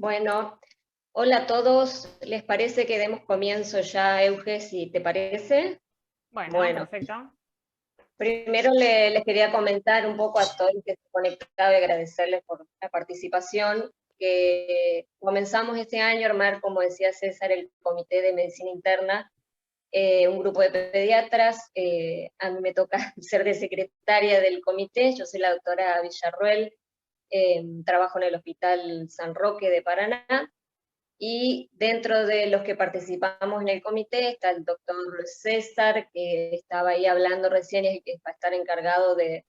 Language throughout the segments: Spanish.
Bueno, hola a todos. ¿Les parece que demos comienzo ya, Euge, si te parece? Bueno, Bueno, perfecto. primero les quería comentar un poco a todos los que se conectaron y agradecerles por la participación. Que comenzamos este año a armar, como decía César, el Comité de Medicina Interna, un grupo de pediatras. A mí me toca ser de secretaria del comité. Yo soy la doctora Villarruel, trabajo en el Hospital San Roque de Paraná. Y dentro de los que participamos en el comité está el doctor César, que estaba ahí hablando recién y que va a estar encargado de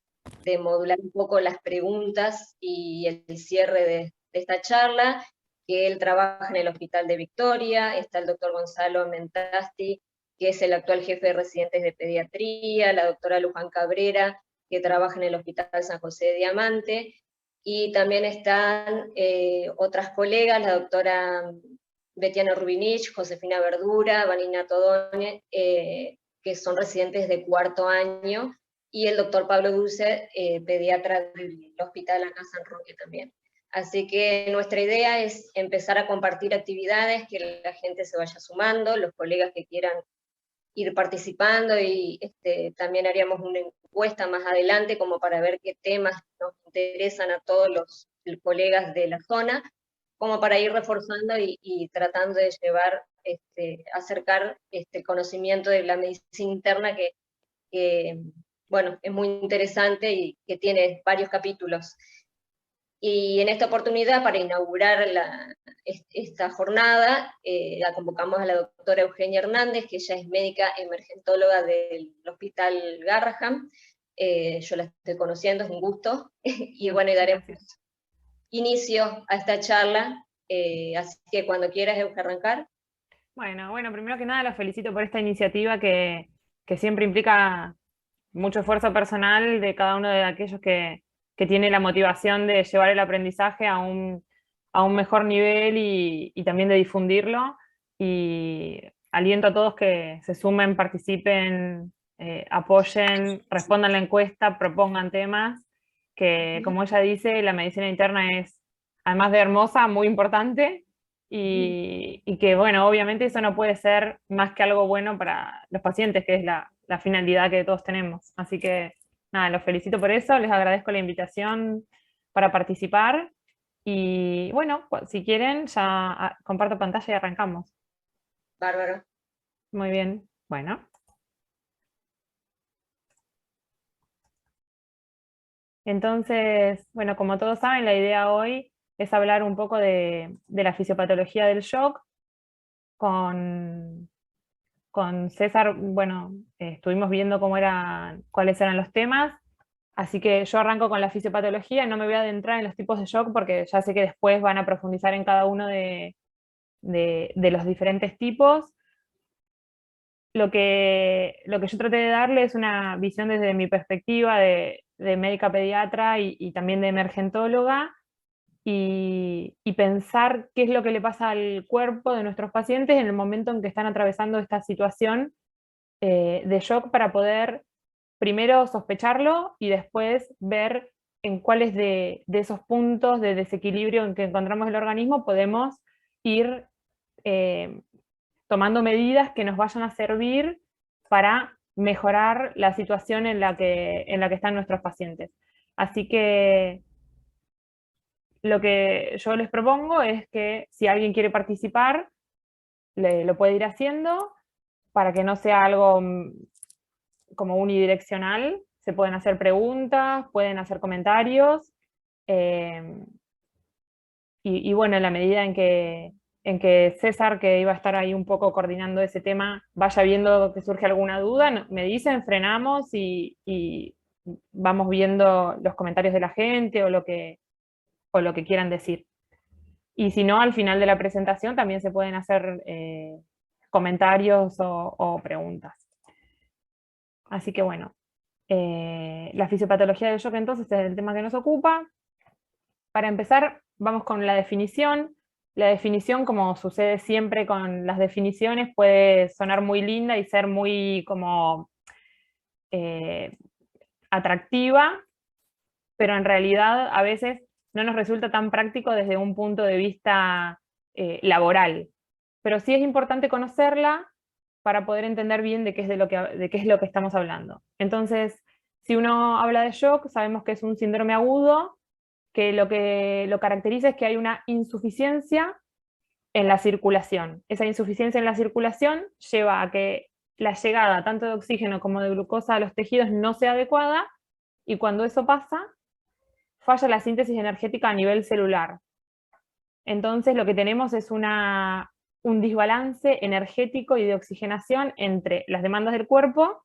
modular un poco las preguntas y el cierre de esta charla, que él trabaja en el Hospital de Victoria. Está el doctor Gonzalo Mentasti, que es el actual jefe de residentes de pediatría, la doctora Luján Cabrera, que trabaja en el Hospital San José de Diamante, y también están otras colegas, la doctora Betiana Rubinich, Josefina Verdura, Vanina Todone, que son residentes de cuarto año, y el doctor Pablo Dulce, pediatra del Hospital acá San Roque también. Así que nuestra idea es empezar a compartir actividades, que la gente se vaya sumando, los colegas que quieran ir participando, y también haríamos una encuesta más adelante como para ver qué temas nos interesan a todos los colegas de la zona, como para ir reforzando y tratando de llevar, acercar el conocimiento de la medicina interna que, bueno, es muy interesante y que tiene varios capítulos. Y en esta oportunidad, para inaugurar esta jornada, la convocamos a la doctora Eugenia Hernández, que ella es médica emergentóloga del Hospital Garraham. Yo la estoy conociendo, es un gusto. Y bueno, y daremos Gracias. inicio a esta charla. Así que cuando quieras, Euge, arrancar. Bueno, primero que nada los felicito por esta iniciativa que siempre implica mucho esfuerzo personal de cada uno de aquellos que tiene la motivación de llevar el aprendizaje a un mejor nivel y también de difundirlo. Y aliento a todos que se sumen, participen, apoyen, respondan la encuesta, propongan temas, que como ella dice, la medicina interna es, además de hermosa, muy importante. Y que, bueno, obviamente eso no puede ser más que algo bueno para los pacientes, que es la finalidad que todos tenemos. Así que, nada, los felicito por eso, les agradezco la invitación para participar. Y bueno, si quieren, ya comparto pantalla y arrancamos. Bárbaro. Muy bien, bueno. Entonces, bueno, como todos saben, la idea hoy es hablar un poco de la fisiopatología del shock con César. Bueno, estuvimos viendo cuáles eran los temas, así que yo arranco con la fisiopatología. No me voy a adentrar en los tipos de shock porque ya sé que después van a profundizar en cada uno de los diferentes tipos. Lo que yo traté de darle es una visión desde mi perspectiva de médica pediatra y también de emergentóloga, y pensar qué es lo que le pasa al cuerpo de nuestros pacientes en el momento en que están atravesando esta situación de shock, para poder primero sospecharlo y después ver en cuáles de esos puntos de desequilibrio en que encontramos el organismo podemos ir eh, tomando medidas que nos vayan a servir para mejorar la situación en la que están nuestros pacientes. Así que lo que yo les propongo es que si alguien quiere participar, lo puede ir haciendo para que no sea algo como unidireccional. Se pueden hacer preguntas, pueden hacer comentarios, eh, y bueno, en la medida en que César, que iba a estar ahí un poco coordinando ese tema, vaya viendo que surge alguna duda, me dicen, frenamos y vamos viendo los comentarios de la gente o lo que quieran decir. Y si no, al final de la presentación también se pueden hacer comentarios o preguntas. Así que bueno, la fisiopatología del shock entonces es el tema que nos ocupa. Para empezar, vamos con la definición. La definición, como sucede siempre con las definiciones, puede sonar muy linda y ser muy como atractiva, pero en realidad a veces no nos resulta tan práctico desde un punto de vista laboral. Pero sí es importante conocerla para poder entender bien de qué es lo que estamos hablando. Entonces, si uno habla de shock, sabemos que es un síndrome agudo, que lo caracteriza es que hay una insuficiencia en la circulación. Esa insuficiencia en la circulación lleva a que la llegada tanto de oxígeno como de glucosa a los tejidos no sea adecuada, y cuando eso pasa, falla la síntesis energética a nivel celular. Entonces lo que tenemos es un desbalance energético y de oxigenación entre las demandas del cuerpo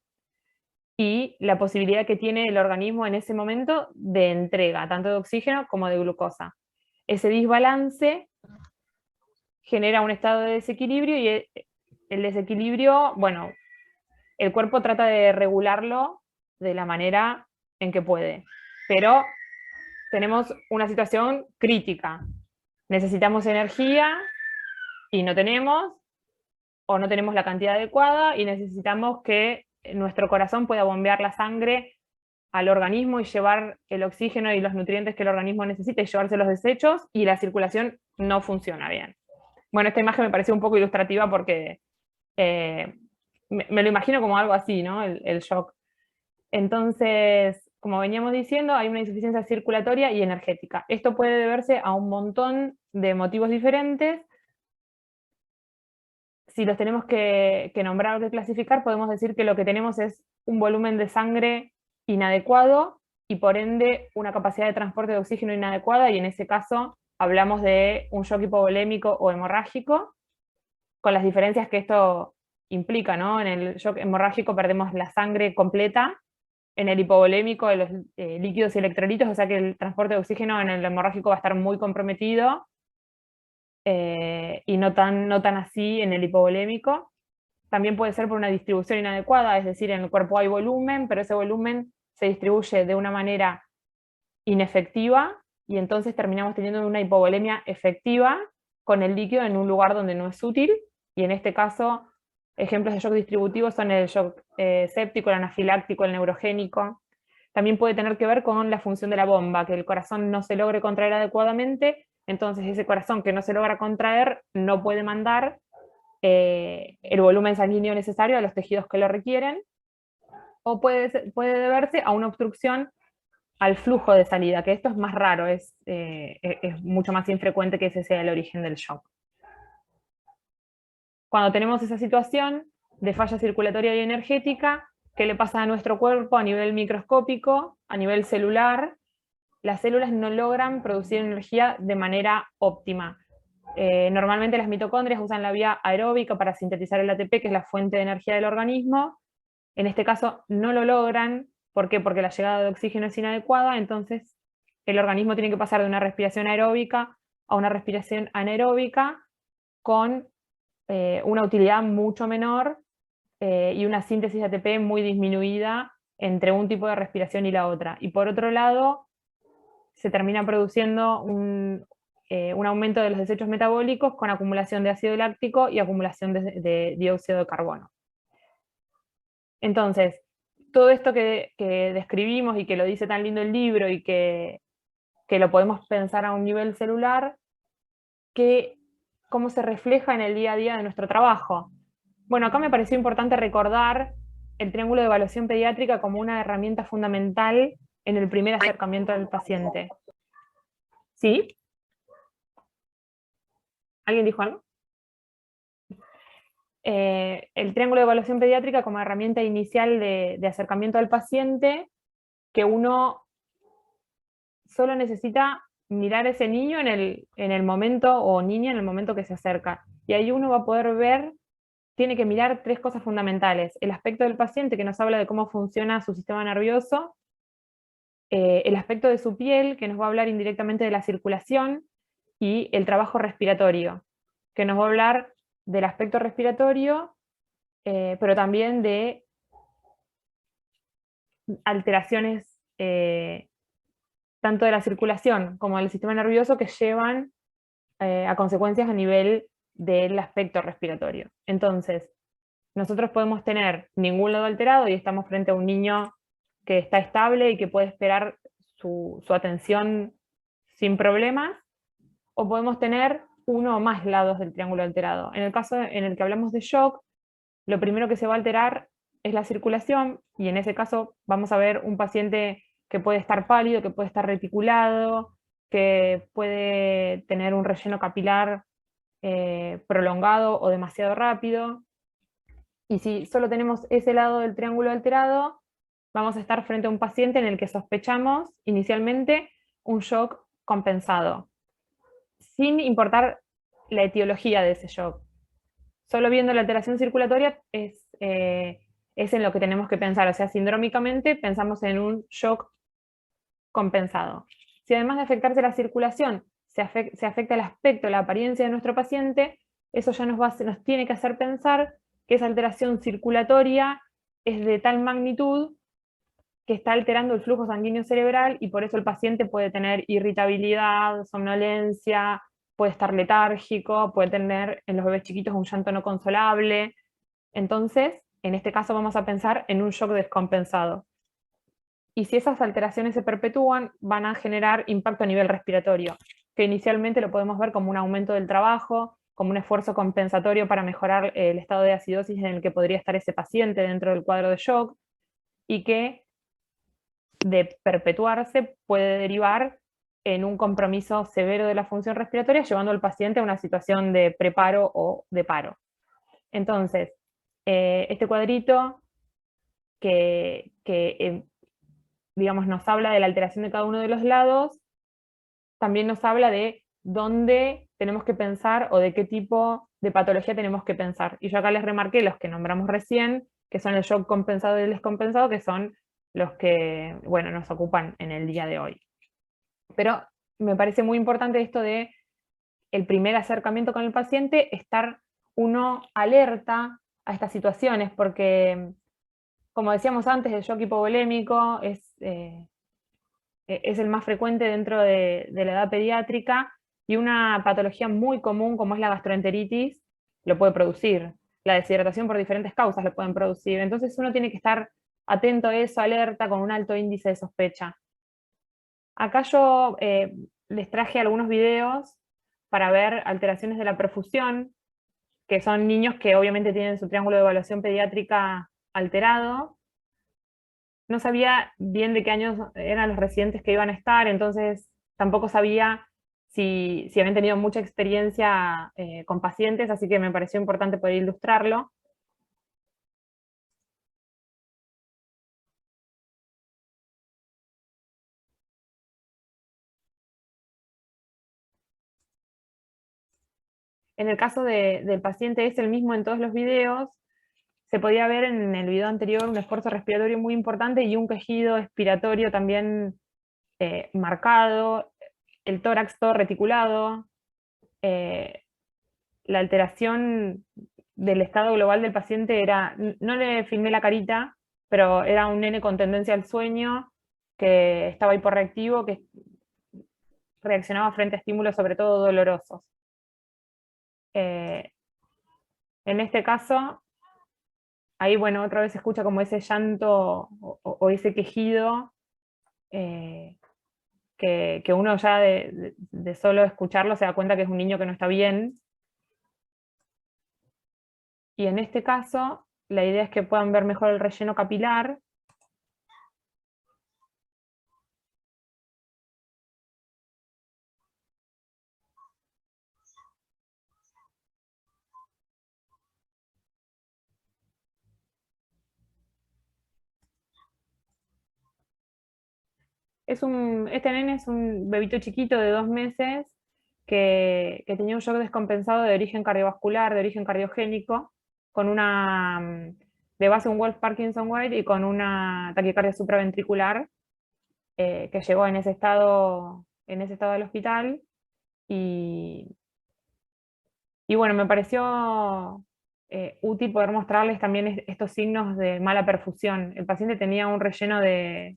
y la posibilidad que tiene el organismo en ese momento de entrega, tanto de oxígeno como de glucosa. Ese desbalance genera un estado de desequilibrio, y el desequilibrio, bueno, el cuerpo trata de regularlo de la manera en que puede, pero tenemos una situación crítica. Necesitamos energía y no tenemos, o no tenemos la cantidad adecuada, y necesitamos que nuestro corazón pueda bombear la sangre al organismo y llevar el oxígeno y los nutrientes que el organismo necesita y llevarse los desechos, y la circulación no funciona bien. Bueno, esta imagen me pareció un poco ilustrativa porque me lo imagino como algo así, ¿no? El shock. Entonces, como veníamos diciendo, hay una insuficiencia circulatoria y energética. Esto puede deberse a un montón de motivos diferentes. Si los tenemos que nombrar o que clasificar, podemos decir que lo que tenemos es un volumen de sangre inadecuado y por ende una capacidad de transporte de oxígeno inadecuada, y en ese caso hablamos de un shock hipovolémico o hemorrágico, con las diferencias que esto implica, ¿no? En el shock hemorrágico perdemos la sangre completa, en el hipovolémico los líquidos y electrolitos, o sea que el transporte de oxígeno en el hemorrágico va a estar muy comprometido, y no tan así en el hipovolémico. También puede ser por una distribución inadecuada, es decir, en el cuerpo hay volumen, pero ese volumen se distribuye de una manera inefectiva, y entonces terminamos teniendo una hipovolemia efectiva con el líquido en un lugar donde no es útil, y en este caso ejemplos de shock distributivo son el shock séptico, el anafiláctico, el neurogénico. También puede tener que ver con la función de la bomba, que el corazón no se logre contraer adecuadamente, entonces ese corazón que no se logra contraer no puede mandar el volumen sanguíneo necesario a los tejidos que lo requieren, o puede deberse a una obstrucción al flujo de salida, que esto es más raro, es mucho más infrecuente que ese sea el origen del shock. Cuando tenemos esa situación de falla circulatoria y energética, ¿qué le pasa a nuestro cuerpo a nivel microscópico, a nivel celular? Las células no logran producir energía de manera óptima. Normalmente las mitocondrias usan la vía aeróbica para sintetizar el ATP, que es la fuente de energía del organismo. En este caso no lo logran. ¿Por qué? Porque la llegada de oxígeno es inadecuada, entonces el organismo tiene que pasar de una respiración aeróbica a una respiración anaeróbica con una utilidad mucho menor y una síntesis de ATP muy disminuida entre un tipo de respiración y la otra. Y por otro lado, se termina produciendo un aumento de los desechos metabólicos con acumulación de ácido láctico y acumulación de dióxido de carbono. Entonces, todo esto que describimos y que lo dice tan lindo el libro y que lo podemos pensar a un nivel celular, ¿cómo se refleja en el día a día de nuestro trabajo? Bueno, acá me pareció importante recordar el triángulo de evaluación pediátrica como una herramienta fundamental en el primer acercamiento del paciente. ¿Sí? ¿Alguien dijo algo? El triángulo de evaluación pediátrica como herramienta inicial de acercamiento al paciente, que uno solo necesita mirar a ese niño en el momento, o niña en el momento que se acerca. Y ahí uno va a poder ver, tiene que mirar tres cosas fundamentales: el aspecto del paciente, que nos habla de cómo funciona su sistema nervioso; el aspecto de su piel, que nos va a hablar indirectamente de la circulación; y el trabajo respiratorio, que nos va a hablar del aspecto respiratorio, pero también de alteraciones tanto de la circulación como del sistema nervioso que llevan a consecuencias a nivel del aspecto respiratorio. Entonces, nosotros podemos tener ningún lado alterado y estamos frente a un niño que está estable y que puede esperar su atención sin problemas, o podemos tener uno o más lados del triángulo alterado. En el caso en el que hablamos de shock, lo primero que se va a alterar es la circulación, y en ese caso vamos a ver un paciente que puede estar pálido, que puede estar reticulado, que puede tener un relleno capilar prolongado o demasiado rápido. Y si solo tenemos ese lado del triángulo alterado, vamos a estar frente a un paciente en el que sospechamos inicialmente un shock compensado, sin importar la etiología de ese shock. Solo viendo la alteración circulatoria es en lo que tenemos que pensar, o sea, sindrómicamente pensamos en un shock compensado. Si además de afectarse la circulación, se afecta el aspecto, la apariencia de nuestro paciente, eso ya nos tiene que hacer pensar que esa alteración circulatoria es de tal magnitud que está alterando el flujo sanguíneo cerebral, y por eso el paciente puede tener irritabilidad, somnolencia, puede estar letárgico, puede tener en los bebés chiquitos un llanto no consolable. Entonces, en este caso vamos a pensar en un shock descompensado. Y si esas alteraciones se perpetúan, van a generar impacto a nivel respiratorio, que inicialmente lo podemos ver como un aumento del trabajo, como un esfuerzo compensatorio para mejorar el estado de acidosis en el que podría estar ese paciente dentro del cuadro de shock, y que de perpetuarse puede derivar en un compromiso severo de la función respiratoria, llevando al paciente a una situación de preparo o de paro. Entonces, este cuadrito que digamos, nos habla de la alteración de cada uno de los lados, también nos habla de dónde tenemos que pensar o de qué tipo de patología tenemos que pensar. Y yo acá les remarqué los que nombramos recién, que son el shock compensado y el descompensado, que son los que, bueno, nos ocupan en el día de hoy. Pero me parece muy importante esto de el primer acercamiento con el paciente, estar uno alerta a estas situaciones, porque, como decíamos antes, el shock hipovolémico es el más frecuente dentro de la edad pediátrica, y una patología muy común como es la gastroenteritis lo puede producir. La deshidratación por diferentes causas lo pueden producir. Entonces uno tiene que estar atento a eso, alerta, con un alto índice de sospecha. Acá yo les traje algunos videos para ver alteraciones de la perfusión, que son niños que obviamente tienen su triángulo de evaluación pediátrica alterado. No sabía bien de qué años eran los residentes que iban a estar, entonces tampoco sabía si habían tenido mucha experiencia con pacientes, así que me pareció importante poder ilustrarlo. En el caso del paciente es el mismo en todos los videos. Se podía ver en el video anterior un esfuerzo respiratorio muy importante y un quejido expiratorio también marcado, el tórax todo reticulado, la alteración del estado global del paciente era, no le filmé la carita, pero era un nene con tendencia al sueño, que estaba hiporreactivo, que reaccionaba frente a estímulos sobre todo dolorosos. En este caso, ahí bueno, otra vez se escucha como ese llanto o ese quejido, que uno ya de solo escucharlo se da cuenta que es un niño que no está bien. Y en este caso, la idea es que puedan ver mejor el relleno capilar. Este nene es un bebito chiquito de 2 meses que tenía un shock descompensado de origen cardiovascular, de origen cardiogénico, con de base un Wolff-Parkinson-White y con una taquicardia supraventricular, que llegó en ese estado al hospital. Y bueno, me pareció útil poder mostrarles también estos signos de mala perfusión. El paciente tenía un relleno de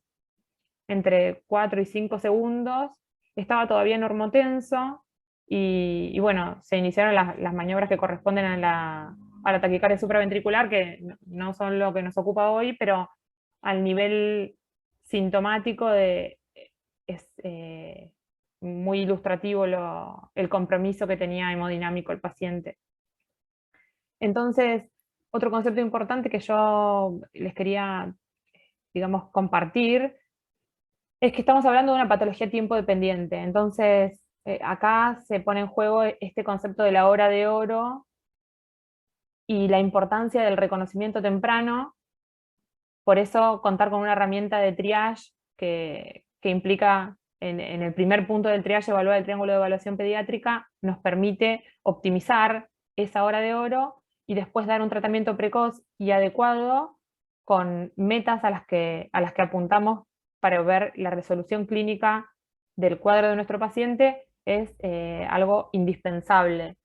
entre 4 y 5 segundos, estaba todavía normotenso, y bueno, se iniciaron las maniobras que corresponden a la taquicardia supraventricular, que no son lo que nos ocupa hoy, pero al nivel sintomático es muy ilustrativo el compromiso que tenía hemodinámico el paciente. Entonces, otro concepto importante que yo les quería, digamos, compartir, es que estamos hablando de una patología tiempo dependiente. Entonces, acá se pone en juego este concepto de la hora de oro y la importancia del reconocimiento temprano. Por eso contar con una herramienta de triage que implica, en el primer punto del triage, evaluar el triángulo de evaluación pediátrica, nos permite optimizar esa hora de oro y después dar un tratamiento precoz y adecuado con metas a las que apuntamos para ver la resolución clínica del cuadro de nuestro paciente. Es algo indispensable.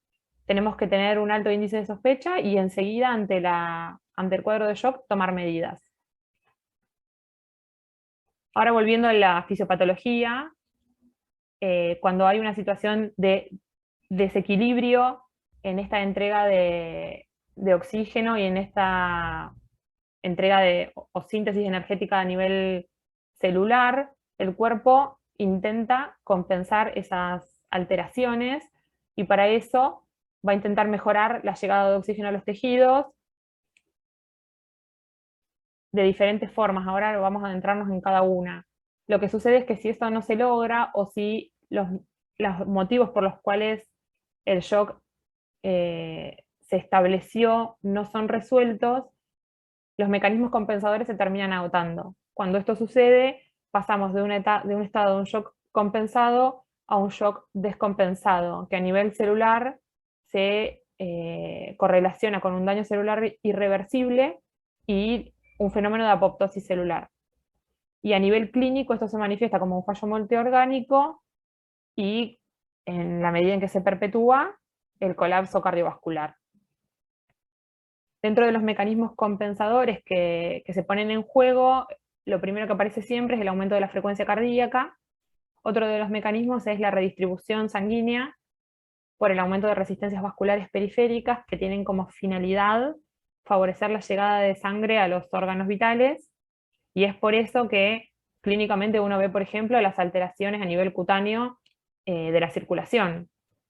Tenemos que tener un alto índice de sospecha y enseguida ante el cuadro de shock tomar medidas. Ahora volviendo a la fisiopatología, cuando hay una situación de desequilibrio en esta entrega de oxígeno y en esta entrega o síntesis energética a nivel celular, el cuerpo intenta compensar esas alteraciones y para eso va a intentar mejorar la llegada de oxígeno a los tejidos de diferentes formas. Ahora vamos a adentrarnos en cada una. Lo que sucede es que si esto no se logra, o si los motivos por los cuales el shock se estableció no son resueltos, los mecanismos compensadores se terminan agotando. Cuando esto sucede, pasamos de un estado de un shock compensado a un shock descompensado, que a nivel celular se correlaciona con un daño celular irreversible y un fenómeno de apoptosis celular. Y a nivel clínico esto se manifiesta como un fallo multiorgánico y, en la medida en que se perpetúa, el colapso cardiovascular. Dentro de los mecanismos compensadores que se ponen en juego, lo primero que aparece siempre es el aumento de la frecuencia cardíaca. Otro de los mecanismos es la redistribución sanguínea por el aumento de resistencias vasculares periféricas, que tienen como finalidad favorecer la llegada de sangre a los órganos vitales, y es por eso que clínicamente uno ve, por ejemplo, las alteraciones a nivel cutáneo de la circulación,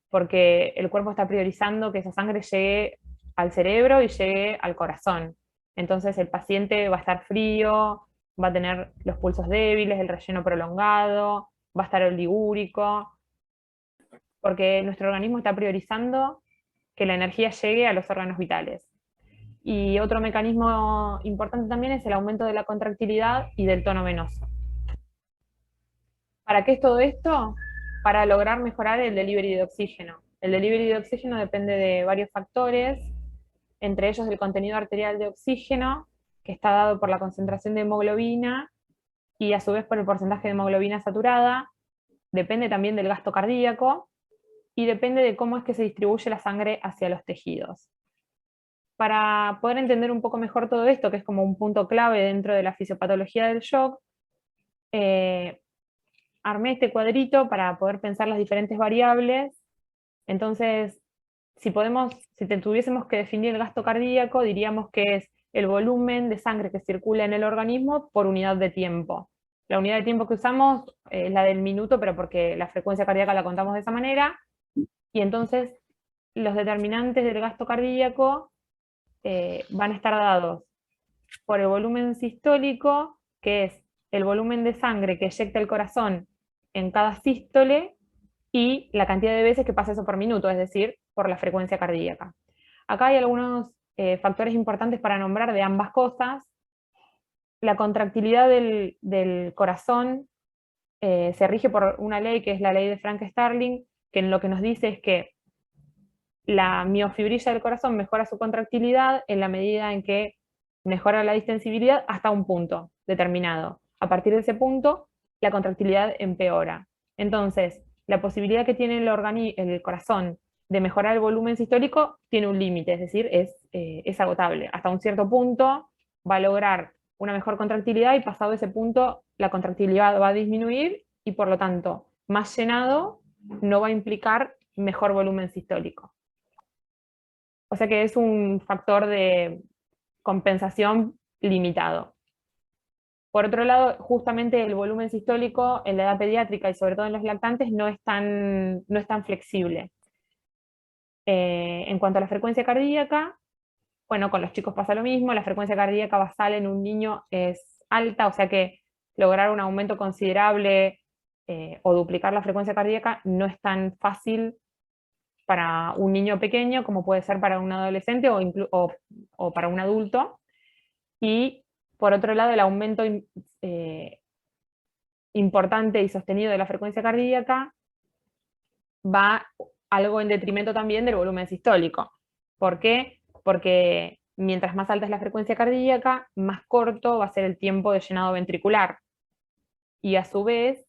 porque el cuerpo está priorizando que esa sangre llegue al cerebro y llegue al corazón. Entonces el paciente va a estar frío, va a tener los pulsos débiles, el relleno prolongado, va a estar oligúrico, porque nuestro organismo está priorizando que la energía llegue a los órganos vitales. Y otro mecanismo importante también es el aumento de la contractilidad y del tono venoso. ¿Para qué es todo esto? Para lograr mejorar el delivery de oxígeno. El delivery de oxígeno depende de varios factores, entre ellos el contenido arterial de oxígeno, que está dado por la concentración de hemoglobina y a su vez por el porcentaje de hemoglobina saturada. Depende también del gasto cardíaco y depende de cómo es que se distribuye la sangre hacia los tejidos. Para poder entender un poco mejor todo esto, que es como un punto clave dentro de la fisiopatología del shock, armé este cuadrito para poder pensar las diferentes variables. Entonces, si tuviésemos que definir el gasto cardíaco, diríamos que es el volumen de sangre que circula en el organismo por unidad de tiempo. La unidad de tiempo que usamos es la del minuto, pero porque la frecuencia cardíaca la contamos de esa manera, y entonces los determinantes del gasto cardíaco van a estar dados por el volumen sistólico, que es el volumen de sangre que eyecta el corazón en cada sístole, y la cantidad de veces que pasa eso por minuto, es decir, por la frecuencia cardíaca. Acá hay algunos factores importantes para nombrar de ambas cosas. La contractilidad del corazón se rige por una ley que es la ley de Frank-Starling, que lo que nos dice es que la miofibrilla del corazón mejora su contractilidad en la medida en que mejora la distensibilidad hasta un punto determinado. A partir de ese punto, la contractilidad empeora. Entonces, la posibilidad que tiene el corazón de mejorar el volumen sistólico tiene un límite, es decir, es agotable. Hasta un cierto punto va a lograr una mejor contractilidad y pasado ese punto la contractilidad va a disminuir y por lo tanto, más llenado no va a implicar mejor volumen sistólico. O sea que es un factor de compensación limitado. Por otro lado, justamente el volumen sistólico en la edad pediátrica y sobre todo en los lactantes no es tan flexible. En cuanto a la frecuencia cardíaca, bueno, con los chicos pasa lo mismo, la frecuencia cardíaca basal en un niño es alta, o sea que lograr un aumento considerable o duplicar la frecuencia cardíaca no es tan fácil para un niño pequeño como puede ser para un adolescente o para un adulto. Y por otro lado, el aumento importante y sostenido de la frecuencia cardíaca va algo en detrimento también del volumen sistólico. ¿Por qué? Porque mientras más alta es la frecuencia cardíaca, más corto va a ser el tiempo de llenado ventricular. Y a su vez,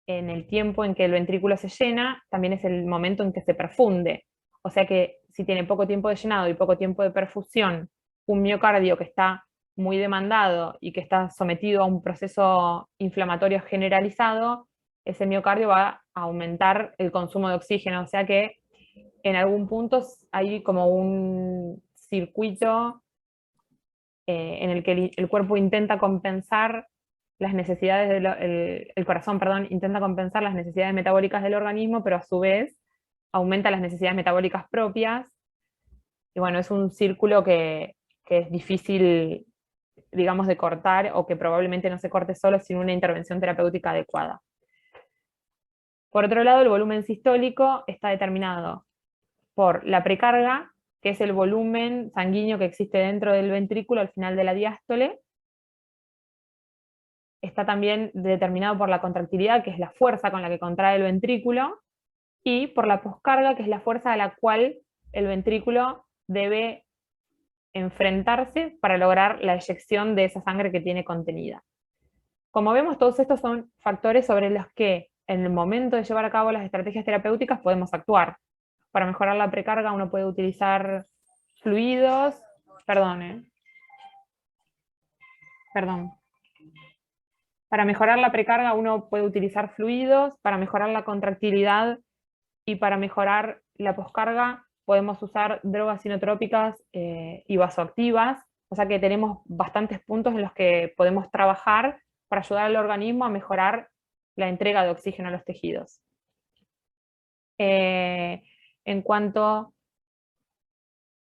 en el tiempo en que el ventrículo se llena, también es el momento en que se perfunde. O sea que si tiene poco tiempo de llenado y poco tiempo de perfusión, un miocardio que está muy demandado y que está sometido a un proceso inflamatorio generalizado, ese miocardio va a aumentar el consumo de oxígeno. O sea que en algún punto hay como un circuito en el que el cuerpo intenta compensar las necesidades el corazón, perdón, intenta compensar las necesidades metabólicas del organismo, pero a su vez aumenta las necesidades metabólicas propias. Y bueno, es un círculo que es difícil, digamos, de cortar, o que probablemente no se corte solo sin una intervención terapéutica adecuada. Por otro lado, el volumen sistólico está determinado por la precarga, que es el volumen sanguíneo que existe dentro del ventrículo al final de la diástole. Está también determinado por la contractilidad, que es la fuerza con la que contrae el ventrículo, y por la poscarga, que es la fuerza a la cual el ventrículo debe enfrentarse para lograr la eyección de esa sangre que tiene contenida. Como vemos, todos estos son factores sobre los que en el momento de llevar a cabo las estrategias terapéuticas podemos actuar. Para mejorar la precarga uno puede utilizar fluidos, perdón. Para mejorar la precarga uno puede utilizar fluidos, para mejorar la contractilidad y para mejorar la poscarga podemos usar drogas sinotrópicas y vasoactivas, o sea que tenemos bastantes puntos en los que podemos trabajar para ayudar al organismo a mejorar la entrega de oxígeno a los tejidos. En cuanto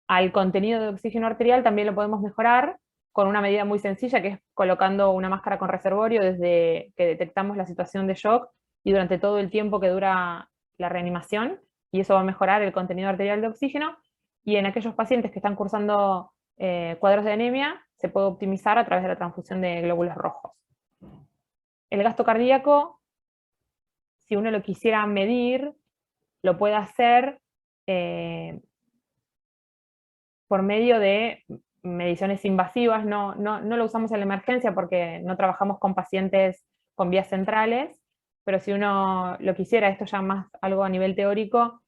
al contenido de oxígeno arterial, también lo podemos mejorar con una medida muy sencilla, que es colocando una máscara con reservorio desde que detectamos la situación de shock y durante todo el tiempo que dura la reanimación, y eso va a mejorar el contenido arterial de oxígeno. Y en aquellos pacientes que están cursando cuadros de anemia, se puede optimizar a través de la transfusión de glóbulos rojos. El gasto cardíaco, si uno lo quisiera medir, lo puede hacer por medio de mediciones invasivas. No lo usamos en la emergencia porque no trabajamos con pacientes con vías centrales, pero si uno lo quisiera, esto ya más algo a nivel teórico,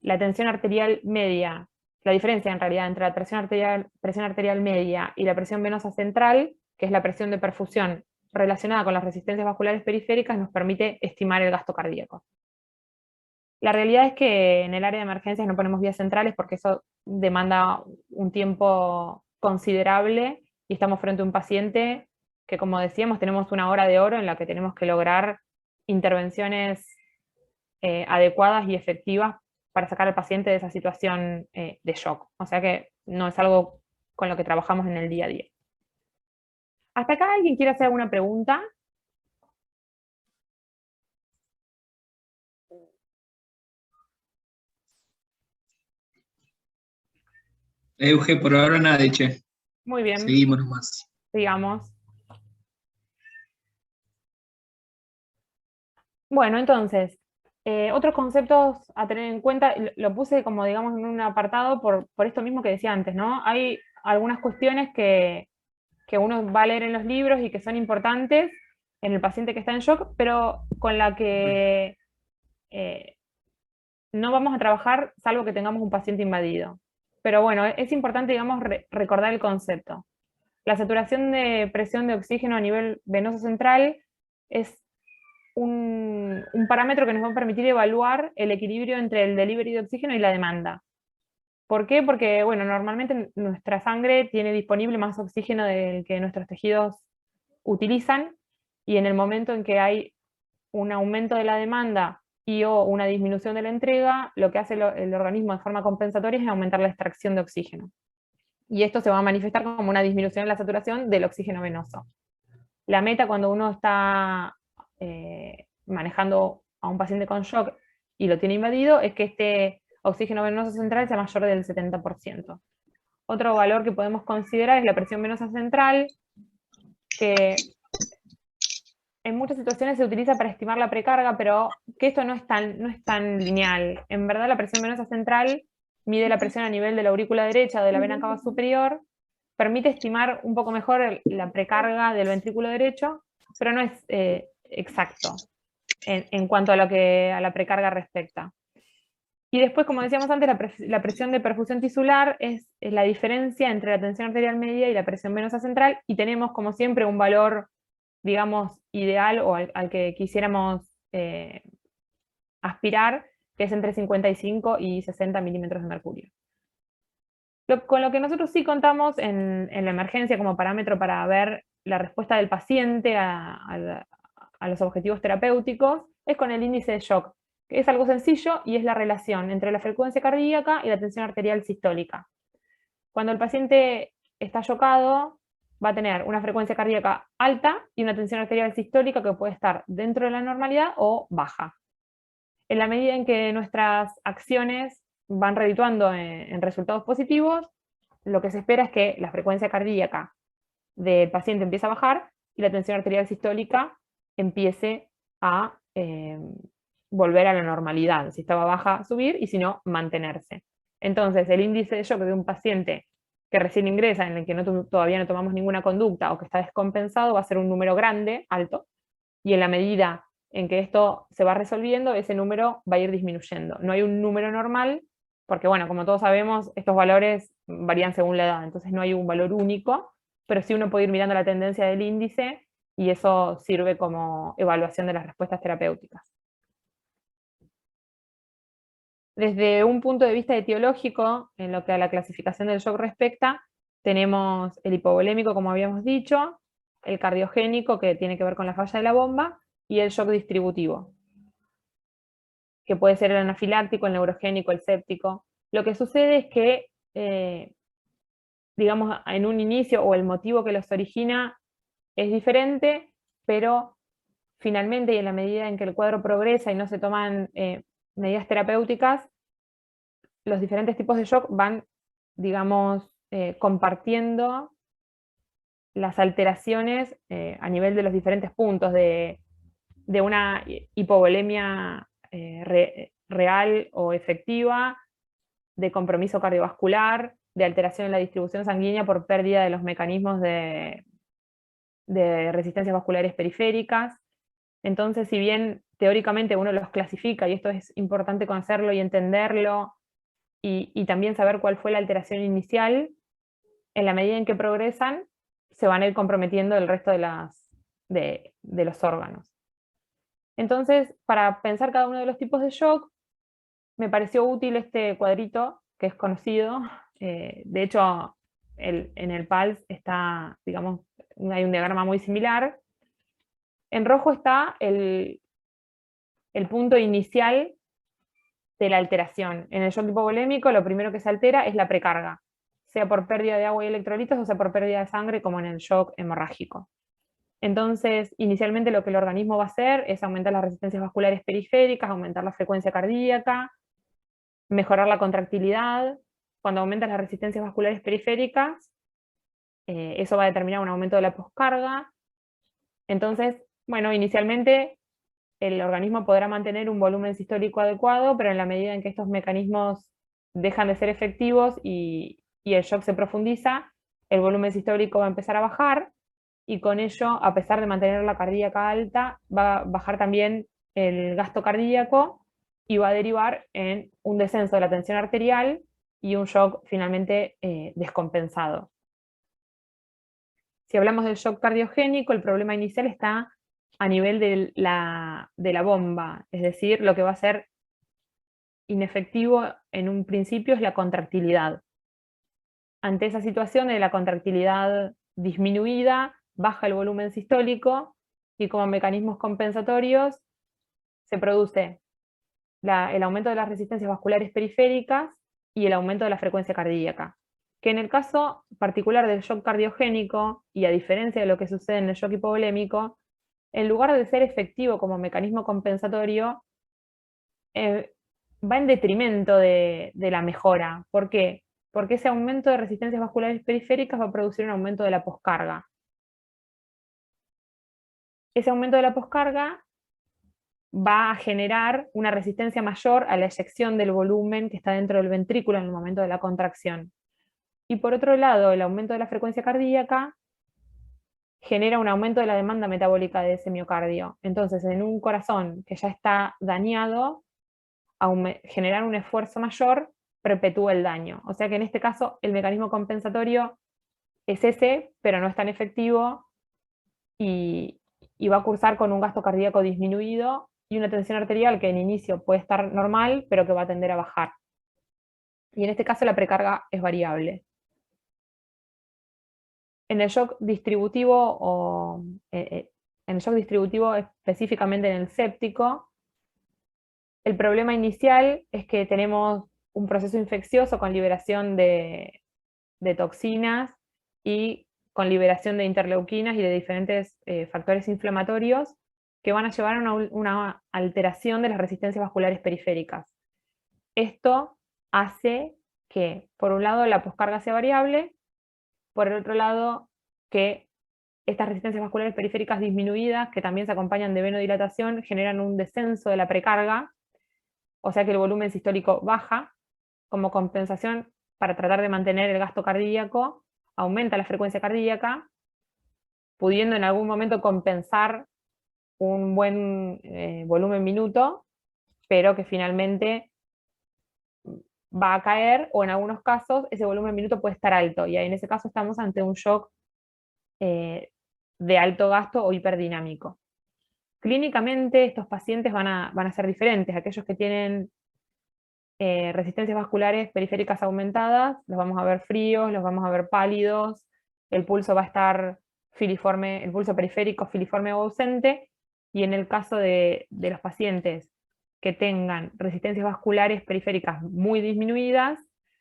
la tensión arterial media, la diferencia en realidad entre la presión arterial media y la presión venosa central, que es la presión de perfusión relacionada con las resistencias vasculares periféricas, nos permite estimar el gasto cardíaco. La realidad es que en el área de emergencias no ponemos vías centrales porque eso demanda un tiempo considerable y estamos frente a un paciente que, como decíamos, tenemos una hora de oro en la que tenemos que lograr intervenciones adecuadas y efectivas para sacar al paciente de esa situación de shock. O sea que no es algo con lo que trabajamos en el día a día. ¿Hasta acá alguien quiere hacer alguna pregunta? Euge, por ahora nada, che. Muy bien. Seguimos nomás. Sigamos. Bueno, entonces, otros conceptos a tener en cuenta, lo puse como, digamos, en un apartado por esto mismo que decía antes, ¿no? Hay algunas cuestiones que uno va a leer en los libros y que son importantes en el paciente que está en shock, pero con la que no vamos a trabajar salvo que tengamos un paciente invadido. Pero bueno, es importante, digamos, recordar el concepto. La saturación de presión de oxígeno a nivel venoso central es un parámetro que nos va a permitir evaluar el equilibrio entre el delivery de oxígeno y la demanda. ¿Por qué? Porque, bueno, normalmente nuestra sangre tiene disponible más oxígeno del que nuestros tejidos utilizan, y en el momento en que hay un aumento de la demanda y o una disminución de la entrega, lo que hace el organismo de forma compensatoria es aumentar la extracción de oxígeno. Y esto se va a manifestar como una disminución en la saturación del oxígeno venoso. La meta cuando uno está manejando a un paciente con shock y lo tiene invadido es que este oxígeno venoso central sea mayor del 70%. Otro valor que podemos considerar es la presión venosa central, que en muchas situaciones se utiliza para estimar la precarga, pero que esto no es tan lineal. En verdad, la presión venosa central mide la presión a nivel de la aurícula derecha o de la vena cava superior, permite estimar un poco mejor la precarga del ventrículo derecho, pero no es exacto en cuanto a lo que a la precarga respecta. Y después, como decíamos antes, la presión de perfusión tisular es la diferencia entre la tensión arterial media y la presión venosa central, y tenemos, como siempre, un valor, digamos, ideal o al que quisiéramos aspirar, que es entre 55 y 60 milímetros de mercurio. Con lo que nosotros sí contamos en la emergencia como parámetro para ver la respuesta del paciente a los objetivos terapéuticos es con el índice de shock, que es algo sencillo y es la relación entre la frecuencia cardíaca y la tensión arterial sistólica. Cuando el paciente está shockado, va a tener una frecuencia cardíaca alta y una tensión arterial sistólica que puede estar dentro de la normalidad o baja. En la medida en que nuestras acciones van redituando en resultados positivos, lo que se espera es que la frecuencia cardíaca del paciente empiece a bajar y la tensión arterial sistólica empiece a volver a la normalidad. Si estaba baja, subir, y si no, mantenerse. Entonces, el índice de shock de un paciente que recién ingresa, en el que todavía no tomamos ninguna conducta o que está descompensado, va a ser un número grande, alto, y en la medida en que esto se va resolviendo, ese número va a ir disminuyendo. No hay un número normal, porque bueno, como todos sabemos, estos valores varían según la edad, entonces no hay un valor único, pero sí uno puede ir mirando la tendencia del índice y eso sirve como evaluación de las respuestas terapéuticas. Desde un punto de vista etiológico, en lo que a la clasificación del shock respecta, tenemos el hipovolémico, como habíamos dicho, el cardiogénico, que tiene que ver con la falla de la bomba, y el shock distributivo, que puede ser el anafiláctico, el neurogénico, el séptico. Lo que sucede es que, digamos, en un inicio, o el motivo que los origina es diferente, pero finalmente, y en la medida en que el cuadro progresa y no se toman medidas terapéuticas, los diferentes tipos de shock van, digamos, compartiendo las alteraciones a nivel de los diferentes puntos de una hipovolemia real o efectiva, de compromiso cardiovascular, de alteración en la distribución sanguínea por pérdida de los mecanismos de resistencias vasculares periféricas. Entonces, si bien teóricamente uno los clasifica, y esto es importante conocerlo y entenderlo, y también saber cuál fue la alteración inicial, en la medida en que progresan, se van a ir comprometiendo el resto de los órganos. Entonces, para pensar cada uno de los tipos de shock, me pareció útil este cuadrito, que es conocido. De hecho, en el PALS está, digamos, hay un diagrama muy similar. En rojo está el punto inicial de la alteración. En el shock hipovolémico, lo primero que se altera es la precarga, sea por pérdida de agua y electrolitos o sea por pérdida de sangre, como en el shock hemorrágico. Entonces, inicialmente lo que el organismo va a hacer es aumentar las resistencias vasculares periféricas, aumentar la frecuencia cardíaca, mejorar la contractilidad. Cuando aumentan las resistencias vasculares periféricas, eso va a determinar un aumento de la poscarga. Entonces, bueno, inicialmente el organismo podrá mantener un volumen sistólico adecuado, pero en la medida en que estos mecanismos dejan de ser efectivos y el shock se profundiza, el volumen sistólico va a empezar a bajar, y con ello, a pesar de mantener la cardíaca alta, va a bajar también el gasto cardíaco y va a derivar en un descenso de la tensión arterial y un shock finalmente descompensado. Si hablamos del shock cardiogénico, el problema inicial está a nivel de la bomba, es decir, lo que va a ser inefectivo en un principio es la contractilidad. Ante esa situación de la contractilidad disminuida, baja el volumen sistólico y como mecanismos compensatorios se produce el aumento de las resistencias vasculares periféricas y el aumento de la frecuencia cardíaca, que en el caso particular del shock cardiogénico, y a diferencia de lo que sucede en el shock hipovolémico, en lugar de ser efectivo como mecanismo compensatorio, va en detrimento de la mejora. ¿Por qué? Porque ese aumento de resistencias vasculares periféricas va a producir un aumento de la poscarga. Ese aumento de la poscarga va a generar una resistencia mayor a la eyección del volumen que está dentro del ventrículo en el momento de la contracción. Y por otro lado, el aumento de la frecuencia cardíaca genera un aumento de la demanda metabólica de ese miocardio. Entonces, en un corazón que ya está dañado, generar un esfuerzo mayor perpetúa el daño. O sea que en este caso el mecanismo compensatorio es ese, pero no es tan efectivo y va a cursar con un gasto cardíaco disminuido y una tensión arterial que en inicio puede estar normal, pero que va a tender a bajar. Y en este caso la precarga es variable. En el shock distributivo, específicamente en el séptico, el problema inicial es que tenemos un proceso infeccioso con liberación de toxinas y con liberación de interleuquinas y de diferentes factores inflamatorios que van a llevar a una alteración de las resistencias vasculares periféricas. Esto hace que, por un lado, la poscarga sea variable, por el otro lado, que estas resistencias vasculares periféricas disminuidas, que también se acompañan de venodilatación, generan un descenso de la precarga, o sea que el volumen sistólico baja. Como compensación, para tratar de mantener el gasto cardíaco, aumenta la frecuencia cardíaca, pudiendo en algún momento compensar un buen volumen minuto, pero que finalmente va a caer, o en algunos casos ese volumen minuto puede estar alto, y en ese caso estamos ante un shock de alto gasto o hiperdinámico. Clínicamente estos pacientes van a ser diferentes. Aquellos que tienen resistencias vasculares periféricas aumentadas, los vamos a ver fríos, los vamos a ver pálidos, el pulso va a estar filiforme, el pulso periférico filiforme o ausente, y en el caso de los pacientes que tengan resistencias vasculares periféricas muy disminuidas,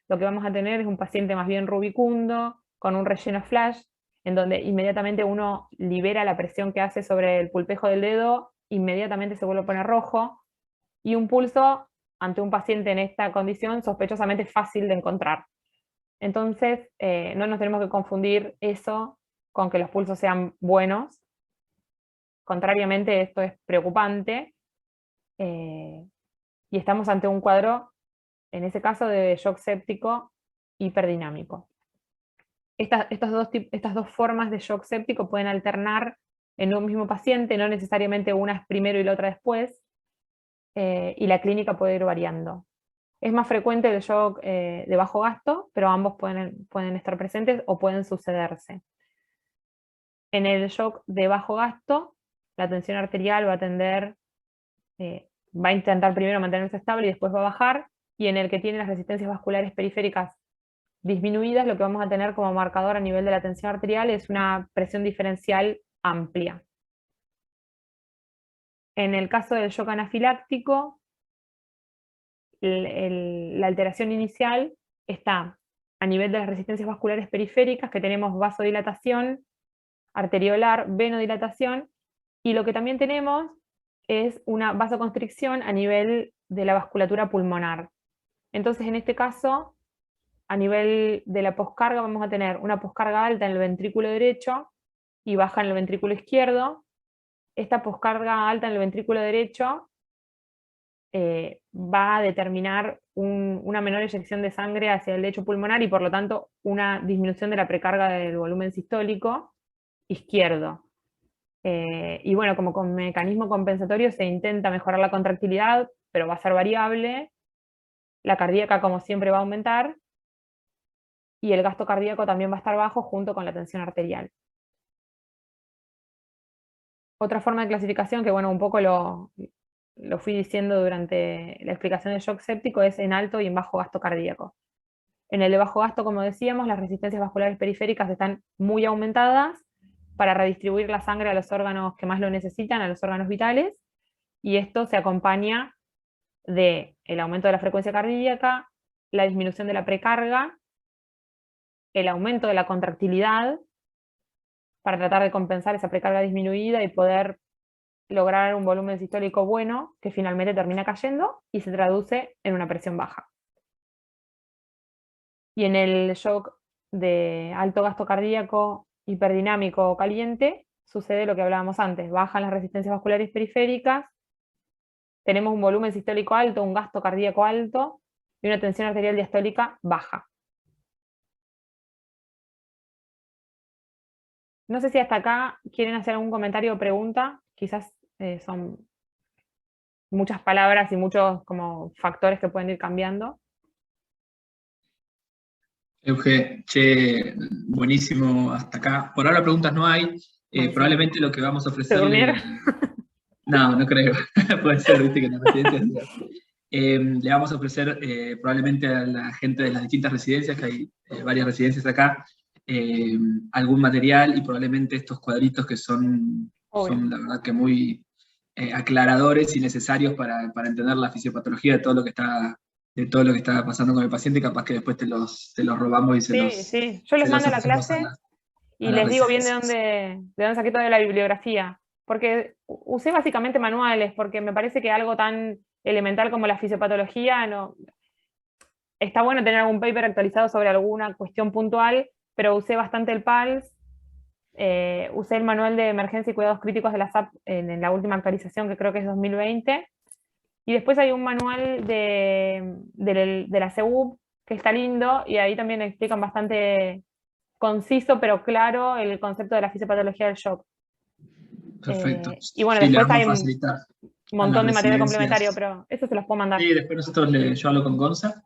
lo que vamos a tener es un paciente más bien rubicundo, con un relleno flash, en donde inmediatamente uno libera la presión que hace sobre el pulpejo del dedo, inmediatamente se vuelve a poner rojo, y un pulso ante un paciente en esta condición sospechosamente fácil de encontrar. Entonces, no nos tenemos que confundir eso con que los pulsos sean buenos. Contrariamente, esto es preocupante, y estamos ante un cuadro, en ese caso, de shock séptico hiperdinámico. Estas dos formas de shock séptico pueden alternar en un mismo paciente, no necesariamente una es primero y la otra después, y la clínica puede ir variando. Es más frecuente el shock de bajo gasto, pero ambos pueden estar presentes o pueden sucederse. En el shock de bajo gasto, la tensión arterial va a intentar primero mantenerse estable y después va a bajar, y en el que tiene las resistencias vasculares periféricas disminuidas, lo que vamos a tener como marcador a nivel de la tensión arterial es una presión diferencial amplia. En el caso del shock anafiláctico, la alteración inicial está a nivel de las resistencias vasculares periféricas, que tenemos vasodilatación arteriolar, venodilatación, y lo que también tenemos es una vasoconstricción a nivel de la vasculatura pulmonar. Entonces, en este caso, a nivel de la poscarga vamos a tener una poscarga alta en el ventrículo derecho y baja en el ventrículo izquierdo. Esta poscarga alta en el ventrículo derecho va a determinar una menor eyección de sangre hacia el lecho pulmonar y por lo tanto una disminución de la precarga del volumen sistólico izquierdo. Y bueno, como con mecanismo compensatorio se intenta mejorar la contractilidad, pero va a ser variable. La cardíaca, como siempre, va a aumentar, y el gasto cardíaco también va a estar bajo junto con la tensión arterial. Otra forma de clasificación que, bueno, un poco lo lo fui diciendo durante la explicación del shock séptico, es en alto y en bajo gasto cardíaco. En el de bajo gasto, como decíamos, las resistencias vasculares periféricas están muy aumentadas para redistribuir la sangre a los órganos que más lo necesitan, a los órganos vitales, y esto se acompaña del aumento de la frecuencia cardíaca, la disminución de la precarga, el aumento de la contractilidad, para tratar de compensar esa precarga disminuida y poder lograr un volumen sistólico bueno, que finalmente termina cayendo y se traduce en una presión baja. Y en el shock de alto gasto cardíaco, hiperdinámico o caliente, sucede lo que hablábamos antes, bajan las resistencias vasculares periféricas, tenemos un volumen sistólico alto, un gasto cardíaco alto, y una tensión arterial diastólica baja. No sé si hasta acá quieren hacer algún comentario o pregunta, quizás son muchas palabras y muchos como factores que pueden ir cambiando. Euge, che, buenísimo hasta acá. Por ahora preguntas no hay. Probablemente lo que vamos a ¿Se ofrecerle... durmieron? No, no creo. Puede ser, viste que en las residencias... le vamos a ofrecer probablemente a la gente de las distintas residencias, que hay varias residencias acá, algún material y probablemente estos cuadritos que son la verdad que muy aclaradores y necesarios para entender la fisiopatología de todo lo que está pasando con el paciente, capaz que después te los robamos y Sí, yo les mando a la clase y les digo bien de dónde saqué toda la bibliografía, porque usé básicamente manuales, porque me parece que algo tan elemental como la fisiopatología, no, está bueno tener algún paper actualizado sobre alguna cuestión puntual, pero usé bastante el PALS, usé el manual de emergencia y cuidados críticos de la SAP en la última actualización, que creo que es 2020, y después hay un manual de la CEUP, que está lindo, y ahí también explican bastante conciso pero claro el concepto de la fisiopatología del shock. Perfecto. Y bueno, sí, después hay un facilitar montón de material complementario, pero eso se los puedo mandar. Sí, después nosotros yo hablo con Gonza,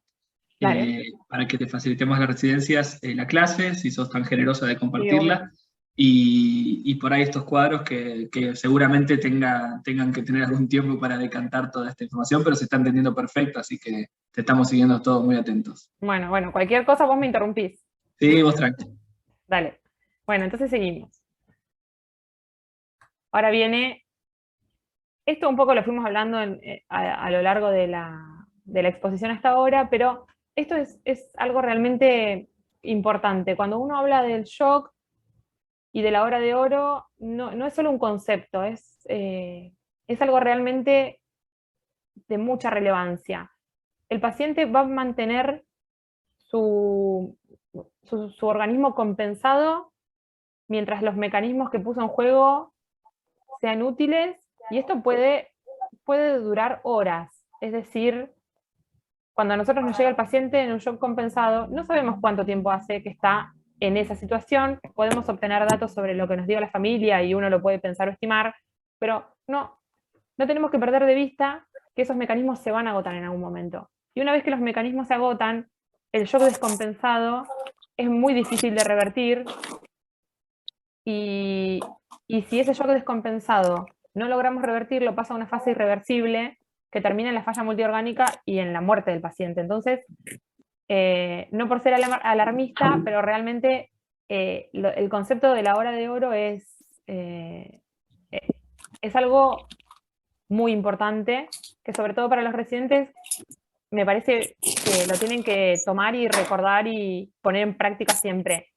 para que te facilitemos a las residencias la clase, si sos tan generosa de compartirla, y por ahí estos cuadros que seguramente tengan que tener algún tiempo para decantar toda esta información, pero se está entendiendo perfecto, así que te estamos siguiendo todos muy atentos. Bueno, cualquier cosa vos me interrumpís. Sí, vos tranqui. Dale. Bueno, entonces seguimos. Ahora viene, esto un poco lo fuimos hablando a lo largo de la exposición hasta ahora, pero esto es algo realmente importante. Cuando uno habla del shock y de la hora de oro, no es solo un concepto, es algo realmente de mucha relevancia. El paciente va a mantener su organismo compensado mientras los mecanismos que puso en juego sean útiles, y esto puede durar horas. Es decir, cuando a nosotros nos llega el paciente en un shock compensado, no sabemos cuánto tiempo hace que está en esa situación, podemos obtener datos sobre lo que nos diga la familia y uno lo puede pensar o estimar, pero no tenemos que perder de vista que esos mecanismos se van a agotar en algún momento. Y una vez que los mecanismos se agotan, el shock descompensado es muy difícil de revertir, y si ese shock descompensado no logramos revertirlo, pasa a una fase irreversible que termina en la falla multiorgánica y en la muerte del paciente. Entonces, no por ser alarmista, pero realmente el concepto de la hora de oro es algo muy importante, que sobre todo para los residentes me parece que lo tienen que tomar y recordar y poner en práctica siempre.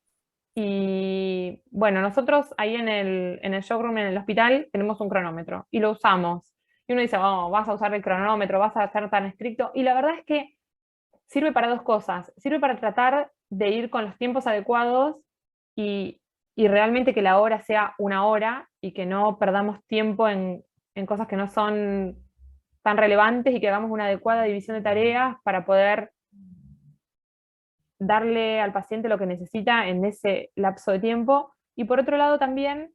Y bueno, nosotros ahí en el showroom, en el hospital, tenemos un cronómetro y lo usamos. Y uno dice, oh, vas a usar el cronómetro, vas a ser tan estricto. Y la verdad es que sirve para dos cosas. Sirve para tratar de ir con los tiempos adecuados y realmente que la hora sea una hora y que no perdamos tiempo en cosas que no son tan relevantes, y que hagamos una adecuada división de tareas para poder darle al paciente lo que necesita en ese lapso de tiempo. Y por otro lado también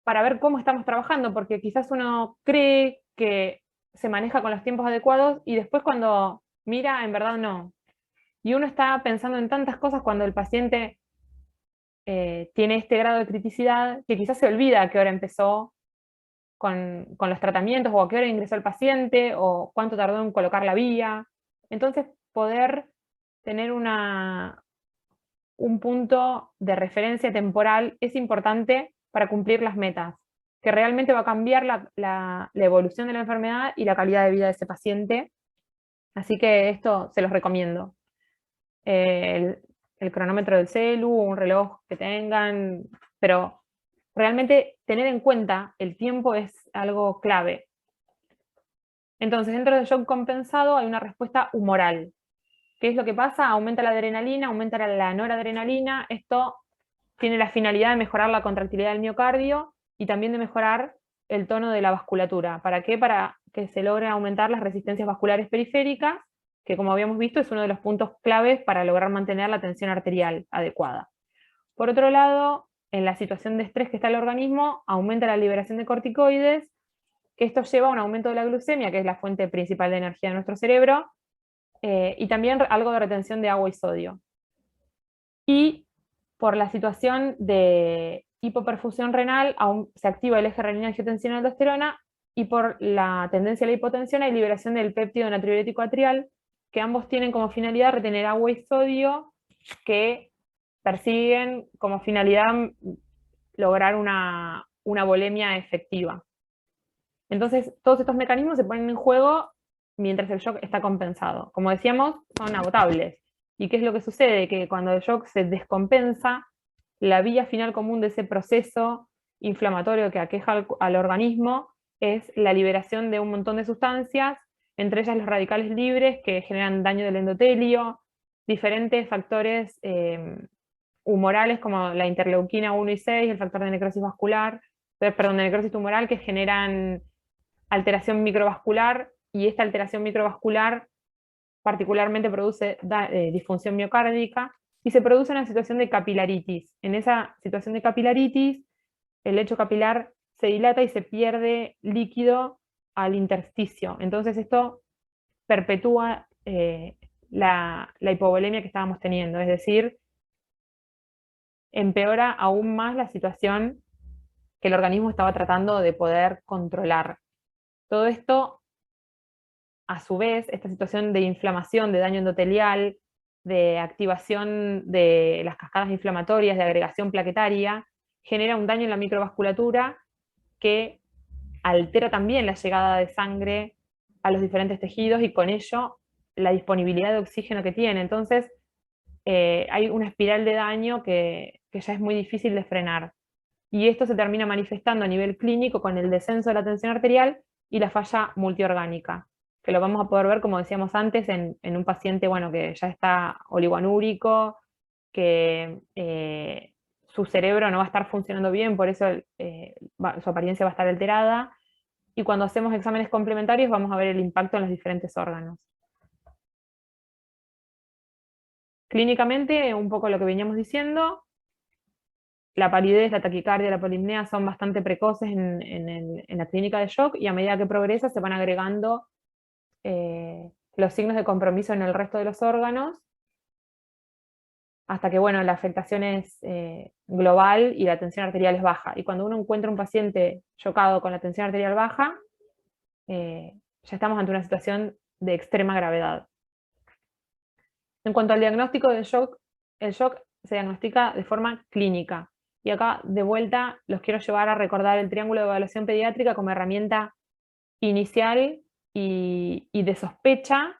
para ver cómo estamos trabajando, porque quizás uno cree que se maneja con los tiempos adecuados y después cuando mira, en verdad no. Y uno está pensando en tantas cosas cuando el paciente tiene este grado de criticidad, que quizás se olvida a qué hora empezó, con los tratamientos, o a qué hora ingresó el paciente, o cuánto tardó en colocar la vía. Entonces, poder tener un punto de referencia temporal es importante para cumplir las metas, que realmente va a cambiar la evolución de la enfermedad y la calidad de vida de ese paciente. Así que esto se los recomiendo. El cronómetro del celu, un reloj que tengan, pero realmente tener en cuenta el tiempo es algo clave. Entonces, dentro del shock compensado hay una respuesta humoral. ¿Qué es lo que pasa? Aumenta la adrenalina, aumenta la noradrenalina. Esto tiene la finalidad de mejorar la contractilidad del miocardio y también de mejorar el tono de la vasculatura. ¿Para qué? Para que se logren aumentar las resistencias vasculares periféricas, que como habíamos visto es uno de los puntos claves para lograr mantener la tensión arterial adecuada. Por otro lado, en la situación de estrés que está el organismo, aumenta la liberación de corticoides, que esto lleva a un aumento de la glucemia, que es la fuente principal de energía de nuestro cerebro, y también algo de retención de agua y sodio. Y por la situación de hipoperfusión renal, se activa el eje renina-angiotensina-aldosterona, y por la tendencia a la hipotensión hay liberación del péptido natriurético atrial, que ambos tienen como finalidad retener agua y sodio, que persiguen como finalidad lograr una volemia efectiva. Entonces, todos estos mecanismos se ponen en juego mientras el shock está compensado. Como decíamos, son agotables. ¿Y qué es lo que sucede? Que cuando el shock se descompensa, la vía final común de ese proceso inflamatorio que aqueja al organismo es la liberación de un montón de sustancias, entre ellas los radicales libres que generan daño del endotelio, diferentes factores humorales como la interleuquina 1 y 6, el factor de necrosis vascular, de necrosis tumoral, que generan alteración microvascular, y esta alteración microvascular particularmente produce disfunción miocárdica, y se produce una situación de capilaritis. En esa situación de capilaritis, el lecho capilar se dilata y se pierde líquido al intersticio. Entonces esto perpetúa la hipovolemia que estábamos teniendo, es decir, empeora aún más la situación que el organismo estaba tratando de poder controlar. Todo esto, a su vez, esta situación de inflamación, de daño endotelial, de activación de las cascadas inflamatorias, de agregación plaquetaria, genera un daño en la microvasculatura que altera también la llegada de sangre a los diferentes tejidos y con ello la disponibilidad de oxígeno que tiene. Entonces, hay una espiral de daño que ya es muy difícil de frenar. Y esto se termina manifestando a nivel clínico con el descenso de la tensión arterial y la falla multiorgánica, que lo vamos a poder ver, como decíamos antes, en un paciente que ya está oligoanúrico, que su cerebro no va a estar funcionando bien, por eso su apariencia va a estar alterada, y cuando hacemos exámenes complementarios vamos a ver el impacto en los diferentes órganos. Clínicamente, un poco lo que veníamos diciendo, la palidez, la taquicardia, la polipnea son bastante precoces en la clínica de shock, y a medida que progresa se van agregando los signos de compromiso en el resto de los órganos, hasta que la afectación es global y la tensión arterial es baja. Y cuando uno encuentra un paciente shockado con la tensión arterial baja, ya estamos ante una situación de extrema gravedad. En cuanto al diagnóstico del shock, el shock se diagnostica de forma clínica. Y acá, de vuelta, los quiero llevar a recordar el triángulo de evaluación pediátrica como herramienta inicial y de sospecha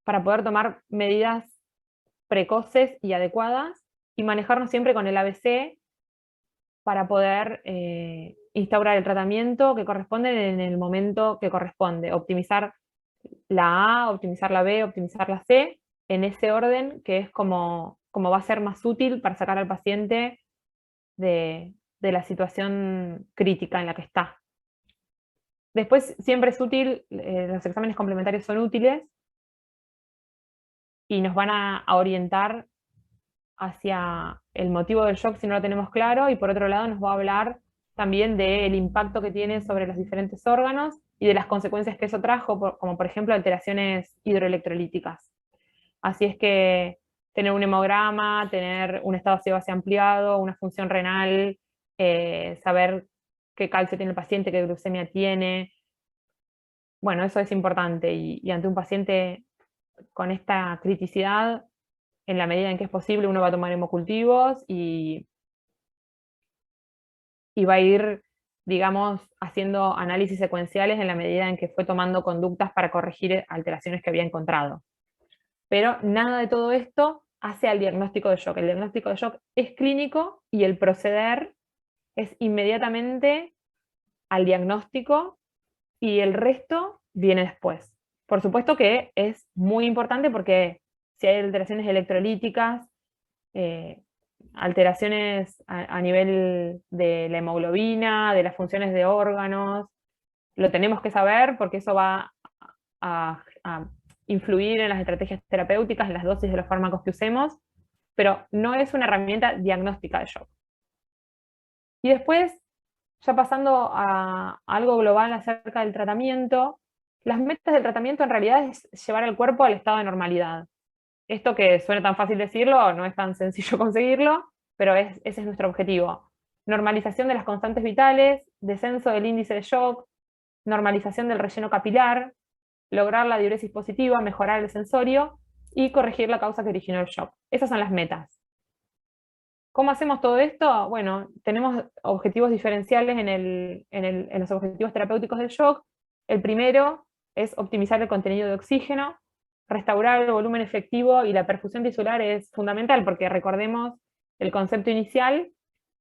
para poder tomar medidas precoces y adecuadas, y manejarnos siempre con el ABC para poder instaurar el tratamiento que corresponde en el momento que corresponde. Optimizar la A, optimizar la B, optimizar la C, en ese orden que es como va a ser más útil para sacar al paciente de la situación crítica en la que está. Después siempre es útil, los exámenes complementarios son útiles y nos van a orientar hacia el motivo del shock si no lo tenemos claro, y por otro lado nos va a hablar también del impacto que tiene sobre los diferentes órganos y de las consecuencias que eso trajo, como por ejemplo alteraciones hidroelectrolíticas. Así es que tener un hemograma, tener un estado ácido base ampliado, una función renal, saber qué calcio tiene el paciente, qué glucemia tiene. Bueno, eso es importante y ante un paciente con esta criticidad, en la medida en que es posible, uno va a tomar hemocultivos y va a ir, digamos, haciendo análisis secuenciales en la medida en que fue tomando conductas para corregir alteraciones que había encontrado. Pero nada de todo esto hace al diagnóstico de shock. El diagnóstico de shock es clínico y el proceder es inmediatamente al diagnóstico y el resto viene después. Por supuesto que es muy importante porque si hay alteraciones electrolíticas, alteraciones a nivel de la hemoglobina, de las funciones de órganos, lo tenemos que saber porque eso va a influir en las estrategias terapéuticas, en las dosis de los fármacos que usemos, pero no es una herramienta diagnóstica de shock. Y después, ya pasando a algo global acerca del tratamiento, las metas del tratamiento en realidad es llevar al cuerpo al estado de normalidad. Esto que suena tan fácil decirlo, no es tan sencillo conseguirlo, pero ese es nuestro objetivo. Normalización de las constantes vitales, descenso del índice de shock, normalización del relleno capilar, lograr la diuresis positiva, mejorar el sensorio y corregir la causa que originó el shock. Esas son las metas. ¿Cómo hacemos todo esto? Bueno, tenemos objetivos diferenciales en los objetivos terapéuticos del shock. El primero es optimizar el contenido de oxígeno, restaurar el volumen efectivo y la perfusión tisular es fundamental porque recordemos el concepto inicial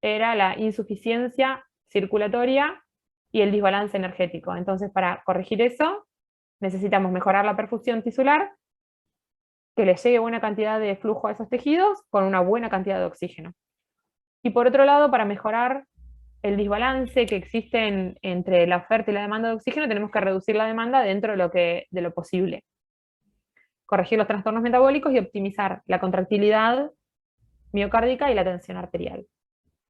era la insuficiencia circulatoria y el desbalance energético. Entonces, para corregir eso, necesitamos mejorar la perfusión tisular, que le llegue buena cantidad de flujo a esos tejidos con una buena cantidad de oxígeno. Y por otro lado, para mejorar el desbalance que existe entre la oferta y la demanda de oxígeno, tenemos que reducir la demanda dentro de lo posible. Corregir los trastornos metabólicos y optimizar la contractilidad miocárdica y la tensión arterial.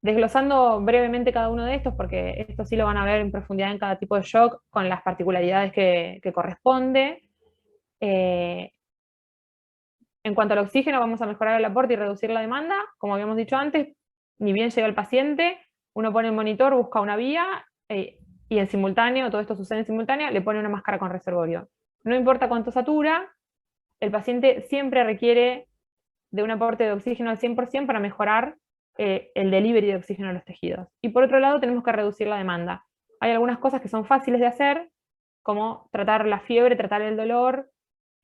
Desglosando brevemente cada uno de estos, porque esto sí lo van a ver en profundidad en cada tipo de shock, con las particularidades que corresponde. En cuanto al oxígeno, vamos a mejorar el aporte y reducir la demanda. Como habíamos dicho antes, ni bien llega el paciente, uno pone el monitor, busca una vía, y en simultáneo, todo esto sucede en simultáneo, le pone una máscara con reservorio. No importa cuánto satura, el paciente siempre requiere de un aporte de oxígeno al 100% para mejorar el delivery de oxígeno a los tejidos. Y por otro lado, tenemos que reducir la demanda. Hay algunas cosas que son fáciles de hacer, como tratar la fiebre, tratar el dolor.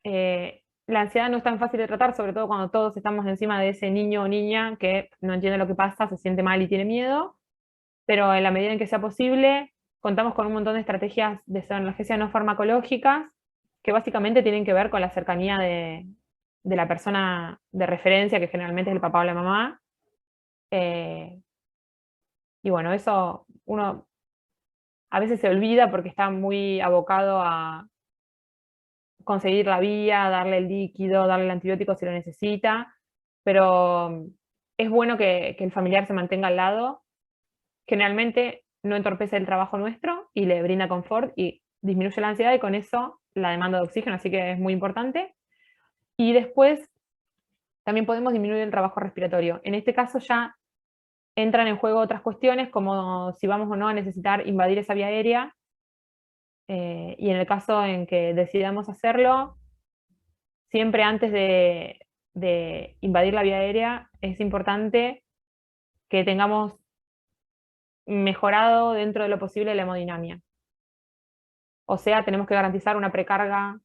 La ansiedad no es tan fácil de tratar, sobre todo cuando todos estamos encima de ese niño o niña que no entiende lo que pasa, se siente mal y tiene miedo, pero en la medida en que sea posible, contamos con un montón de estrategias de analgesia no farmacológicas que básicamente tienen que ver con la cercanía de la persona de referencia, que generalmente es el papá o la mamá. Y bueno, eso uno a veces se olvida porque está muy abocado a conseguir la vía, darle el líquido, darle el antibiótico si lo necesita, pero es bueno que el familiar se mantenga al lado. Generalmente no entorpece el trabajo nuestro y le brinda confort y disminuye la ansiedad y con eso la demanda de oxígeno, así que es muy importante. Y después también podemos disminuir el trabajo respiratorio. En este caso ya entran en juego otras cuestiones como si vamos o no a necesitar invadir esa vía aérea, y en el caso en que decidamos hacerlo, siempre antes de invadir la vía aérea es importante que tengamos mejorado dentro de lo posible la hemodinamia. O sea, tenemos que garantizar una precarga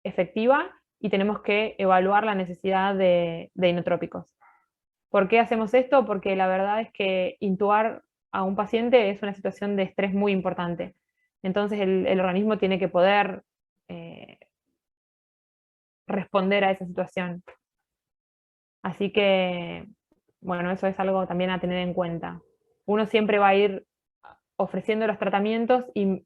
efectiva y tenemos que evaluar la necesidad de inotrópicos. ¿Por qué hacemos esto? Porque la verdad es que intubar a un paciente es una situación de estrés muy importante. Entonces el organismo tiene que poder responder a esa situación. Así que, bueno, eso es algo también a tener en cuenta. Uno siempre va a ir ofreciendo los tratamientos y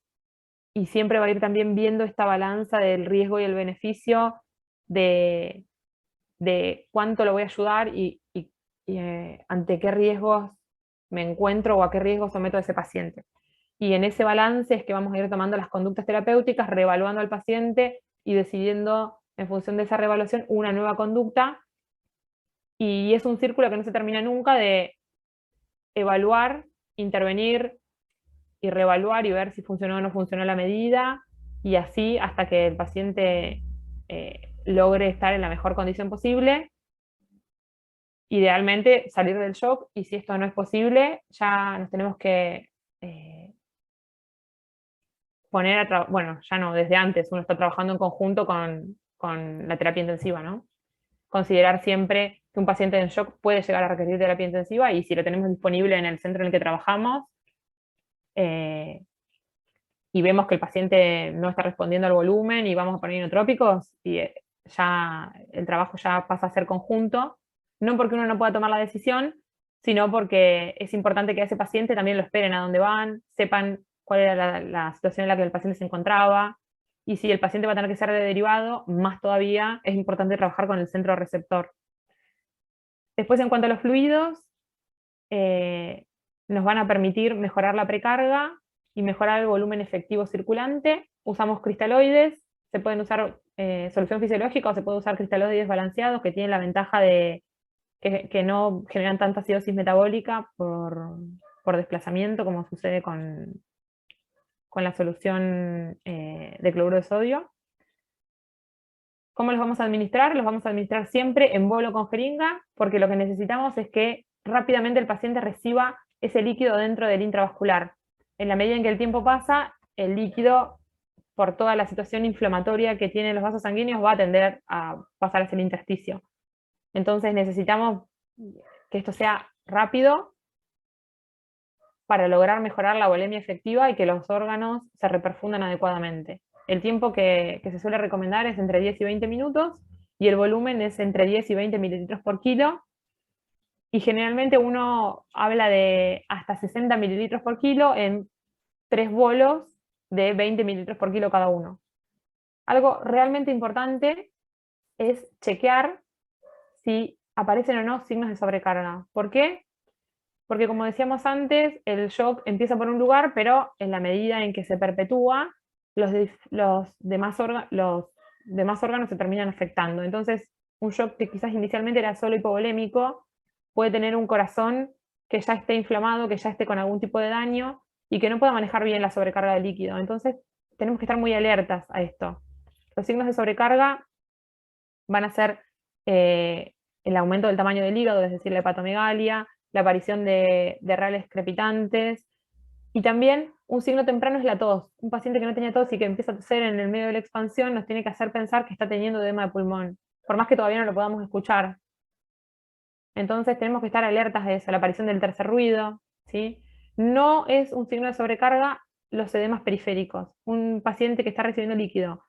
siempre va a ir también viendo esta balanza del riesgo y el beneficio de cuánto lo voy a ayudar y ante qué riesgos me encuentro o a qué riesgos someto a ese paciente. Y en ese balance es que vamos a ir tomando las conductas terapéuticas, reevaluando al paciente y decidiendo en función de esa reevaluación una nueva conducta. Y es un círculo que no se termina nunca de evaluar, intervenir, y reevaluar y ver si funcionó o no funcionó la medida, y así hasta que el paciente logre estar en la mejor condición posible. Idealmente salir del shock, y si esto no es posible, ya nos tenemos que poner a bueno, ya no, desde antes uno está trabajando en conjunto con la terapia intensiva, ¿no? Considerar siempre que un paciente en shock puede llegar a requerir terapia intensiva, y si lo tenemos disponible en el centro en el que trabajamos, y vemos que el paciente no está respondiendo al volumen y vamos a poner inotrópicos, y ya el trabajo ya pasa a ser conjunto, no porque uno no pueda tomar la decisión, sino porque es importante que a ese paciente también lo esperen a dónde van, sepan cuál era la situación en la que el paciente se encontraba, y si el paciente va a tener que ser de derivado, más todavía es importante trabajar con el centro receptor. Después, en cuanto a los fluidos, nos van a permitir mejorar la precarga y mejorar el volumen efectivo circulante. Usamos cristaloides, se pueden usar solución fisiológica, o se puede usar cristaloides balanceados, que tienen la ventaja de que no generan tanta acidosis metabólica por desplazamiento, como sucede con la solución de cloruro de sodio. ¿Cómo los vamos a administrar? Los vamos a administrar siempre en bolo con jeringa, porque lo que necesitamos es que rápidamente el paciente reciba ese líquido dentro del intravascular. En la medida en que el tiempo pasa, el líquido, por toda la situación inflamatoria que tienen los vasos sanguíneos, va a tender a pasar hacia el intersticio. Entonces necesitamos que esto sea rápido para lograr mejorar la volemia efectiva y que los órganos se reperfundan adecuadamente. El tiempo que se suele recomendar es entre 10 y 20 minutos, y el volumen es entre 10 y 20 mililitros por kilo, y generalmente uno habla de hasta 60 mililitros por kilo en 3 bolos de 20 mililitros por kilo cada uno. Algo realmente importante es chequear si aparecen o no signos de sobrecarga. ¿Por qué? Porque, como decíamos antes, el shock empieza por un lugar, pero en la medida en que se perpetúa, los demás órganos se terminan afectando. Entonces, un shock que quizás inicialmente era solo hipovolémico, puede tener un corazón que ya esté inflamado, que ya esté con algún tipo de daño, y que no pueda manejar bien la sobrecarga de líquido. Entonces, tenemos que estar muy alertas a esto. Los signos de sobrecarga van a ser el aumento del tamaño del hígado, es decir, la hepatomegalia, la aparición de rales crepitantes, y también un signo temprano es la tos. Un paciente que no tenía tos y que empieza a toser en el medio de la expansión nos tiene que hacer pensar que está teniendo edema de pulmón, por más que todavía no lo podamos escuchar. Entonces tenemos que estar alertas de eso, la aparición del tercer ruido, ¿sí? No es un signo de sobrecarga los edemas periféricos. Un paciente que está recibiendo líquido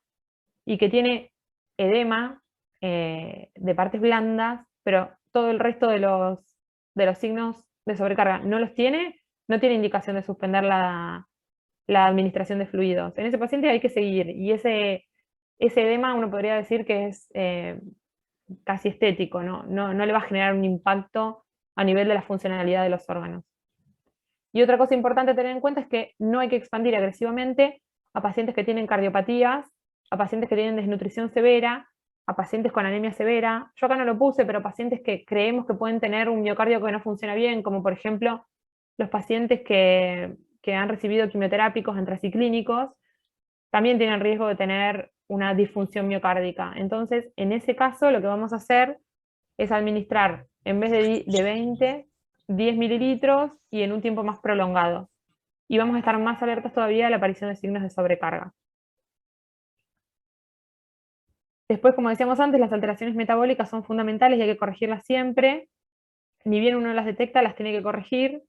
y que tiene edema de partes blandas, pero todo el resto de los signos de sobrecarga no los tiene, no tiene indicación de suspender la administración de fluidos. En ese paciente hay que seguir, y ese edema uno podría decir que es casi estético, no le va a generar un impacto a nivel de la funcionalidad de los órganos. Y otra cosa importante a tener en cuenta es que no hay que expandir agresivamente a pacientes que tienen cardiopatías, a pacientes que tienen desnutrición severa, a pacientes con anemia severa. Yo acá no lo puse, pero pacientes que creemos que pueden tener un miocardio que no funciona bien, como por ejemplo los pacientes que han recibido quimioterápicos antraciclínicos, también tienen riesgo de tener una disfunción miocárdica. Entonces, en ese caso, lo que vamos a hacer es administrar, en vez de 20, 10 mililitros y en un tiempo más prolongado. Y vamos a estar más alertas todavía a la aparición de signos de sobrecarga. Después, como decíamos antes, las alteraciones metabólicas son fundamentales y hay que corregirlas siempre. Ni bien uno las detecta, las tiene que corregir.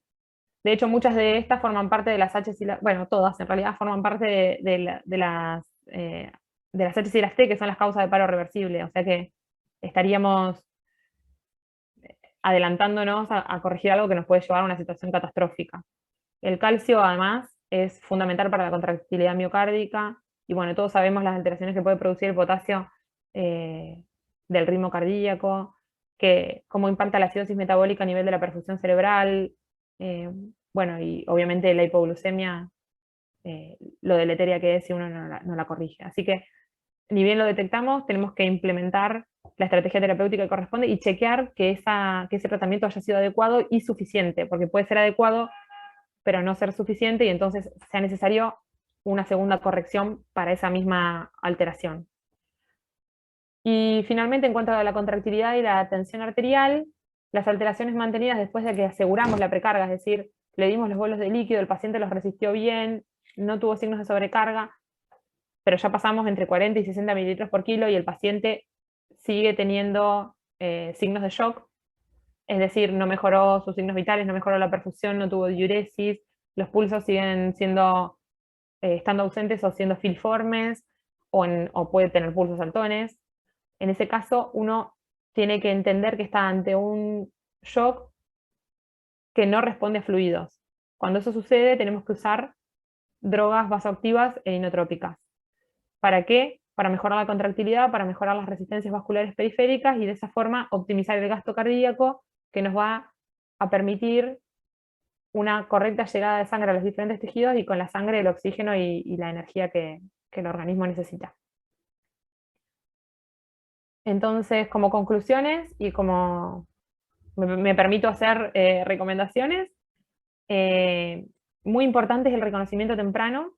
De hecho, muchas de estas forman parte de las H y bueno, todas en realidad forman parte de las H y las T, que son las causas de paro reversible. O sea que estaríamos adelantándonos a corregir algo que nos puede llevar a una situación catastrófica. El calcio, además, es fundamental para la contractilidad miocárdica, y bueno, todos sabemos las alteraciones que puede producir el potasio del ritmo cardíaco, cómo impacta la acidosis metabólica a nivel de la perfusión cerebral, bueno, y obviamente la hipoglucemia, lo deleteria que es si uno no la corrige. Así que, ni bien lo detectamos, tenemos que implementar la estrategia terapéutica que corresponde y chequear que ese tratamiento haya sido adecuado y suficiente, porque puede ser adecuado pero no ser suficiente y entonces sea necesario una segunda corrección para esa misma alteración. Y finalmente, en cuanto a la contractilidad y la tensión arterial, las alteraciones mantenidas después de que aseguramos la precarga, es decir, le dimos los bolos de líquido, el paciente los resistió bien, no tuvo signos de sobrecarga, pero ya pasamos entre 40 y 60 mililitros por kilo y el paciente sigue teniendo signos de shock, es decir, no mejoró sus signos vitales, no mejoró la perfusión, no tuvo diuresis, los pulsos siguen siendo, estando ausentes o siendo filiformes, o puede tener pulsos saltones. En ese caso, uno tiene que entender que está ante un shock que no responde a fluidos. Cuando eso sucede, tenemos que usar drogas vasoactivas e inotrópicas. ¿Para qué? Para mejorar la contractilidad, para mejorar las resistencias vasculares periféricas y de esa forma optimizar el gasto cardíaco, que nos va a permitir una correcta llegada de sangre a los diferentes tejidos y con la sangre el oxígeno y la energía que el organismo necesita. Entonces, como conclusiones y como me permito hacer recomendaciones, muy importante es el reconocimiento temprano,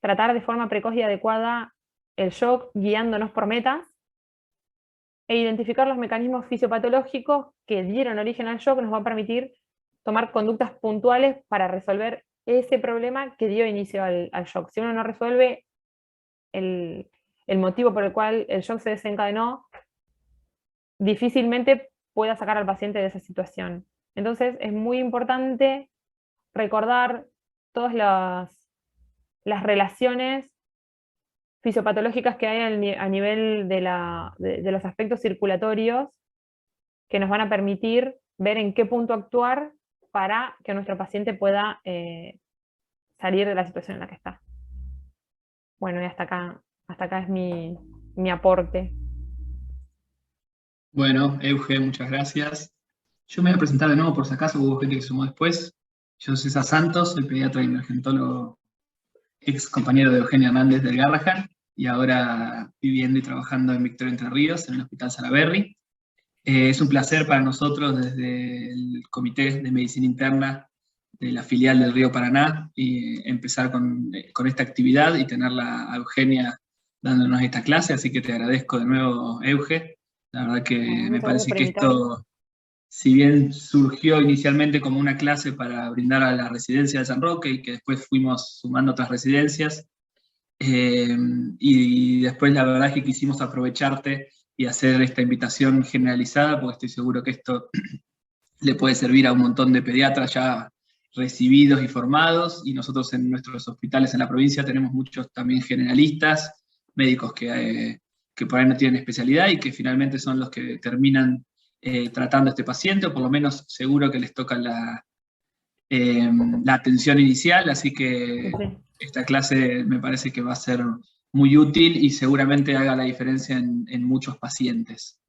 tratar de forma precoz y adecuada el shock guiándonos por metas, e identificar los mecanismos fisiopatológicos que dieron origen al shock nos va a permitir tomar conductas puntuales para resolver ese problema que dio inicio al shock. Si uno no resuelve el motivo por el cual el shock se desencadenó, difícilmente pueda sacar al paciente de esa situación. Entonces es muy importante recordar todas las relaciones fisiopatológicas que hay a nivel de los aspectos circulatorios que nos van a permitir ver en qué punto actuar para que nuestro paciente pueda salir de la situación en la que está. Bueno, y hasta acá es mi aporte. Bueno, Euge, muchas gracias. Yo me voy a presentar de nuevo por si acaso, hubo gente que se sumó después. Yo soy César Santos, el pediatra y emergentólogo, ex compañero de Eugenia Hernández del Garrahan, y ahora viviendo y trabajando en Victoria Entre Ríos, en el Hospital Salaberry. Es un placer para nosotros desde el Comité de Medicina Interna de la filial del Río Paraná y empezar con esta actividad y tenerla a Eugenia dándonos esta clase, así que te agradezco de nuevo, Euge. La verdad que me parece que esto, si bien surgió inicialmente como una clase para brindar a la residencia de San Roque y que después fuimos sumando otras residencias, y después la verdad es que quisimos aprovecharte y hacer esta invitación generalizada, porque estoy seguro que esto le puede servir a un montón de pediatras ya recibidos y formados, y nosotros en nuestros hospitales en la provincia tenemos muchos también generalistas, médicos que por ahí no tienen especialidad y que finalmente son los que terminan tratando a este paciente, o por lo menos seguro que les toca la atención inicial, así que esta clase me parece que va a ser muy útil y seguramente haga la diferencia en muchos pacientes.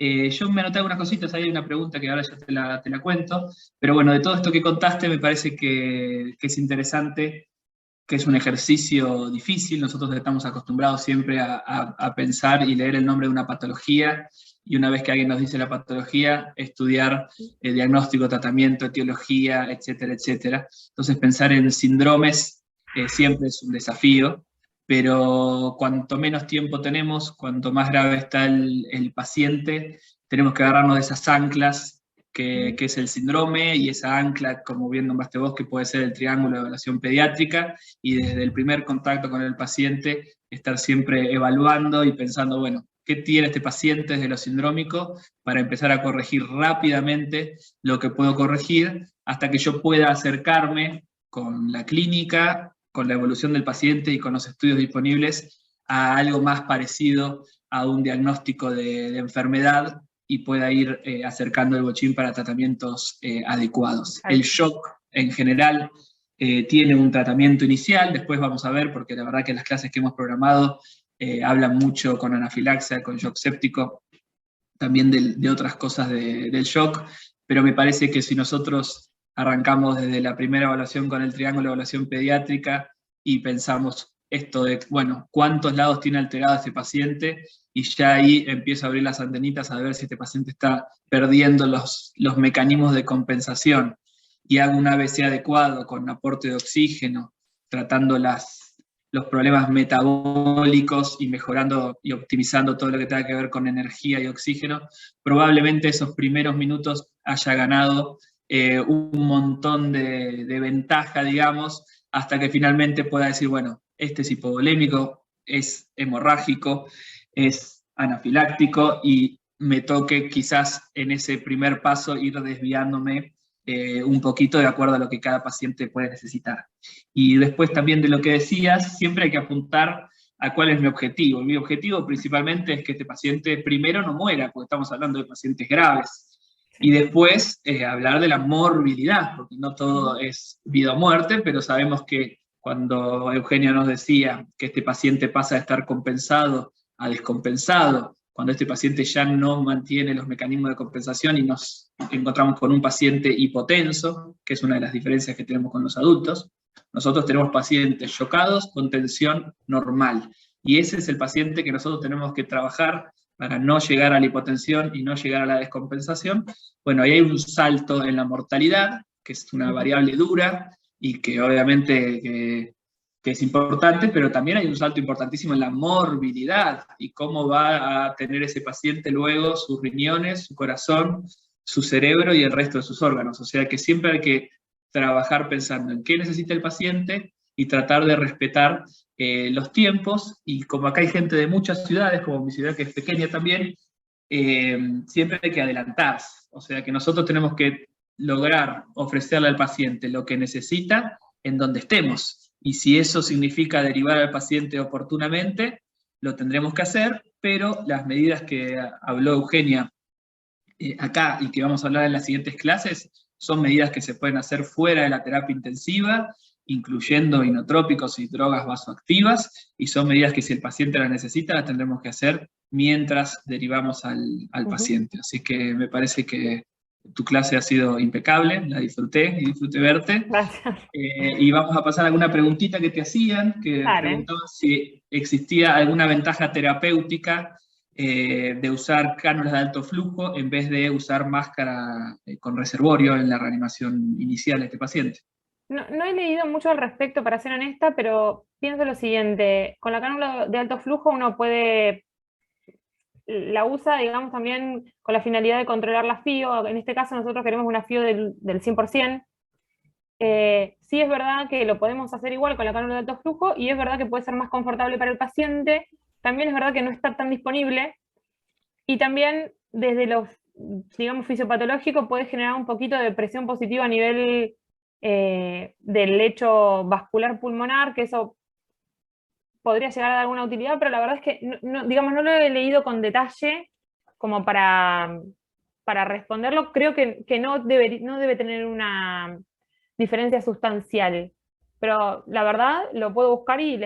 Yo me anoté algunas cositas, ahí hay una pregunta que ahora ya te la cuento, pero bueno, de todo esto que contaste me parece que es interesante, que es un ejercicio difícil. Nosotros estamos acostumbrados siempre a pensar y leer el nombre de una patología, y una vez que alguien nos dice la patología, estudiar diagnóstico, tratamiento, etiología, etcétera, etcétera. Entonces pensar en síndromes siempre es un desafío, pero cuanto menos tiempo tenemos, cuanto más grave está el paciente, tenemos que agarrarnos de esas anclas que es el síndrome, y esa ancla, como bien nombraste vos, que puede ser el triángulo de evaluación pediátrica, y desde el primer contacto con el paciente estar siempre evaluando y pensando, bueno, ¿qué tiene este paciente desde lo sindrómico? Para empezar a corregir rápidamente lo que puedo corregir, hasta que yo pueda acercarme con la clínica, con la evolución del paciente y con los estudios disponibles a algo más parecido a un diagnóstico de enfermedad, y pueda ir acercando el bochín para tratamientos adecuados. El shock en general tiene un tratamiento inicial, después vamos a ver, porque la verdad que las clases que hemos programado hablan mucho con anafilaxia, con shock séptico, también de otras cosas del shock, pero me parece que si nosotros arrancamos desde la primera evaluación con el triángulo de evaluación pediátrica y pensamos esto de, bueno, ¿cuántos lados tiene alterado este paciente? Y ya ahí empiezo a abrir las antenitas a ver si este paciente está perdiendo los mecanismos de compensación. y hago un ABC adecuado con aporte de oxígeno, tratando los problemas metabólicos y mejorando y optimizando todo lo que tenga que ver con energía y oxígeno, probablemente esos primeros minutos haya ganado un montón de ventaja, digamos, hasta que finalmente pueda decir, bueno, este es hipovolémico, es hemorrágico, es anafiláctico, y me toque quizás en ese primer paso ir desviándome un poquito de acuerdo a lo que cada paciente puede necesitar. Y después también de lo que decías, siempre hay que apuntar a cuál es mi objetivo. Mi objetivo principalmente es que este paciente primero no muera, porque estamos hablando de pacientes graves, y después hablar de la morbilidad, porque no todo es vida o muerte, pero sabemos que cuando Eugenia nos decía que este paciente pasa de estar compensado a descompensado, cuando este paciente ya no mantiene los mecanismos de compensación y nos encontramos con un paciente hipotenso, que es una de las diferencias que tenemos con los adultos, nosotros tenemos pacientes chocados con tensión normal, y ese es el paciente que nosotros tenemos que trabajar para no llegar a la hipotensión y no llegar a la descompensación. Bueno, ahí hay un salto en la mortalidad, que es una variable dura, y que obviamente que es importante, pero también hay un salto importantísimo en la morbilidad, y cómo va a tener ese paciente luego sus riñones, su corazón, su cerebro y el resto de sus órganos. O sea que siempre hay que trabajar pensando en qué necesita el paciente y tratar de respetar los tiempos, y como acá hay gente de muchas ciudades, como mi ciudad que es pequeña también, siempre hay que adelantarse. O sea que nosotros tenemos que lograr ofrecerle al paciente lo que necesita en donde estemos. Y si eso significa derivar al paciente oportunamente, lo tendremos que hacer, pero las medidas que habló Eugenia acá y que vamos a hablar en las siguientes clases, son medidas que se pueden hacer fuera de la terapia intensiva, incluyendo inotrópicos y drogas vasoactivas, y son medidas que si el paciente las necesita, las tendremos que hacer mientras derivamos al paciente. Así que me parece que tu clase ha sido impecable, la disfruté y disfruté verte. Gracias. Y vamos a pasar a alguna preguntita que te hacían, que preguntaban si existía alguna ventaja terapéutica de usar cánulas de alto flujo en vez de usar máscara con reservorio en la reanimación inicial de este paciente. No he leído mucho al respecto, para ser honesta, pero pienso lo siguiente: con la cánula de alto flujo uno la usa, digamos, también con la finalidad de controlar la FIO. En este caso nosotros queremos una FIO del 100%. Sí es verdad que lo podemos hacer igual con la cánula de alto flujo, y es verdad que puede ser más confortable para el paciente. También es verdad que no está tan disponible, y también desde los, digamos, fisiopatológico puede generar un poquito de presión positiva a nivel del lecho vascular pulmonar, que eso podría llegar a dar alguna utilidad, pero la verdad es que digamos, no lo he leído con detalle como para responderlo. Creo que no debe tener una diferencia sustancial, pero la verdad lo puedo buscar y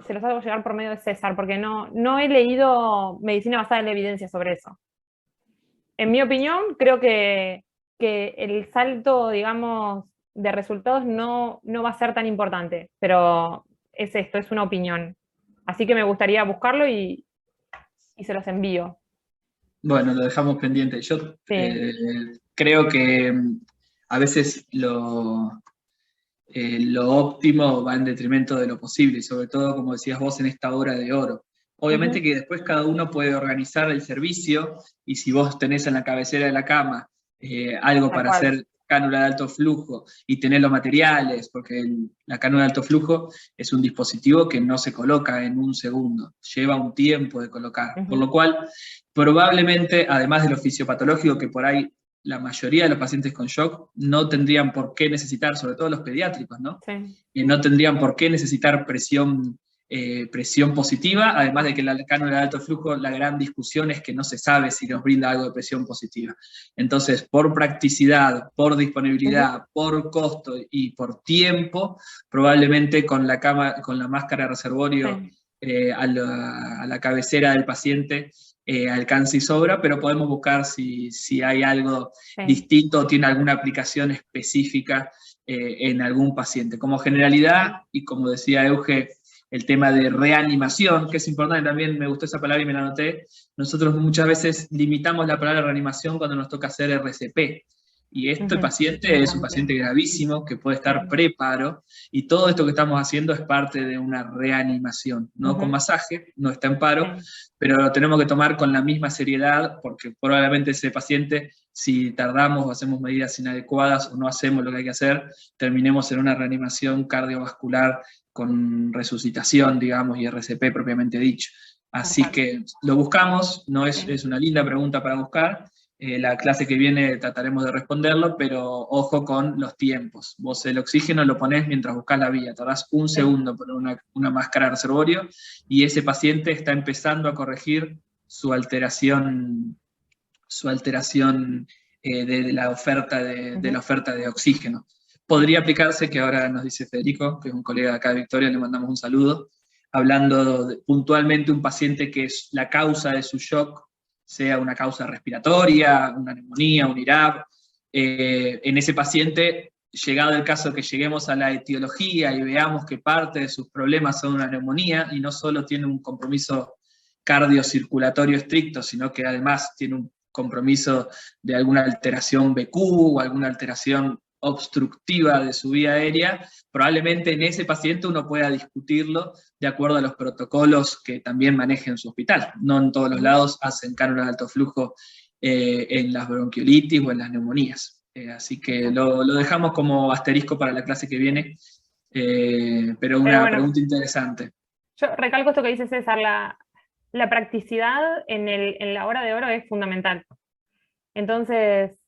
se los hago llegar por medio de César, porque no he leído medicina basada en la evidencia sobre eso. En mi opinión, creo que el salto, digamos, de resultados no va a ser tan importante, pero es esto, es una opinión. Así que me gustaría buscarlo y se los envío. Bueno, lo dejamos pendiente. Yo creo que a veces lo óptimo va en detrimento de lo posible, y sobre todo, como decías vos, en esta hora de oro. Obviamente que después cada uno puede organizar el servicio, y si vos tenés en la cabecera de la cama algo para hacer cánula de alto flujo y tener los materiales, porque la cánula de alto flujo es un dispositivo que no se coloca en un segundo, lleva un tiempo de colocar, por lo cual probablemente, además de lo fisiopatológico, que por ahí la mayoría de los pacientes con shock no tendrían por qué necesitar, sobre todo los pediátricos, ¿no? Sí. No tendrían por qué necesitar presión positiva, además de que la cánula de alto flujo, la gran discusión es que no se sabe si nos brinda algo de presión positiva. Entonces, por practicidad, por disponibilidad, por costo y por tiempo, probablemente con la máscara de reservorio a la cabecera del paciente alcance y sobra, pero podemos buscar si hay algo distinto o tiene alguna aplicación específica en algún paciente. Como generalidad, y como decía Euge, el tema de reanimación, que es importante también, me gustó esa palabra y me la anoté. Nosotros muchas veces limitamos la palabra reanimación cuando nos toca hacer RCP, Y este paciente es un paciente gravísimo que puede estar preparo, y todo esto que estamos haciendo es parte de una reanimación, no con masaje, no está en paro, pero lo tenemos que tomar con la misma seriedad, porque probablemente ese paciente, si tardamos o hacemos medidas inadecuadas o no hacemos lo que hay que hacer, terminemos en una reanimación cardiovascular con resucitación, digamos, y RCP propiamente dicho. Así que lo buscamos, no es una linda pregunta para buscar. La clase que viene trataremos de responderlo, pero ojo con los tiempos. Vos el oxígeno lo ponés mientras buscás la vía, tardás un segundo por una máscara de reservorio, y ese paciente está empezando a corregir su alteración de la oferta de oxígeno. Podría aplicarse, que ahora nos dice Federico, que es un colega de acá de Victoria, le mandamos un saludo, hablando puntualmente un paciente que es la causa de su shock, sea una causa respiratoria, una neumonía, un IRAP. En ese paciente, llegado el caso que lleguemos a la etiología y veamos que parte de sus problemas son una neumonía, y no solo tiene un compromiso cardiocirculatorio estricto, sino que además tiene un compromiso de alguna alteración BQ o alguna alteración obstructiva de su vía aérea, probablemente en ese paciente uno pueda discutirlo de acuerdo a los protocolos que también maneje en su hospital. No en todos los lados hacen cánula de alto flujo en las bronquiolitis o en las neumonías. Así que lo dejamos como asterisco para la clase que viene, pero una pregunta interesante. Yo recalco esto que dice César, la practicidad en la hora de oro es fundamental. Entonces,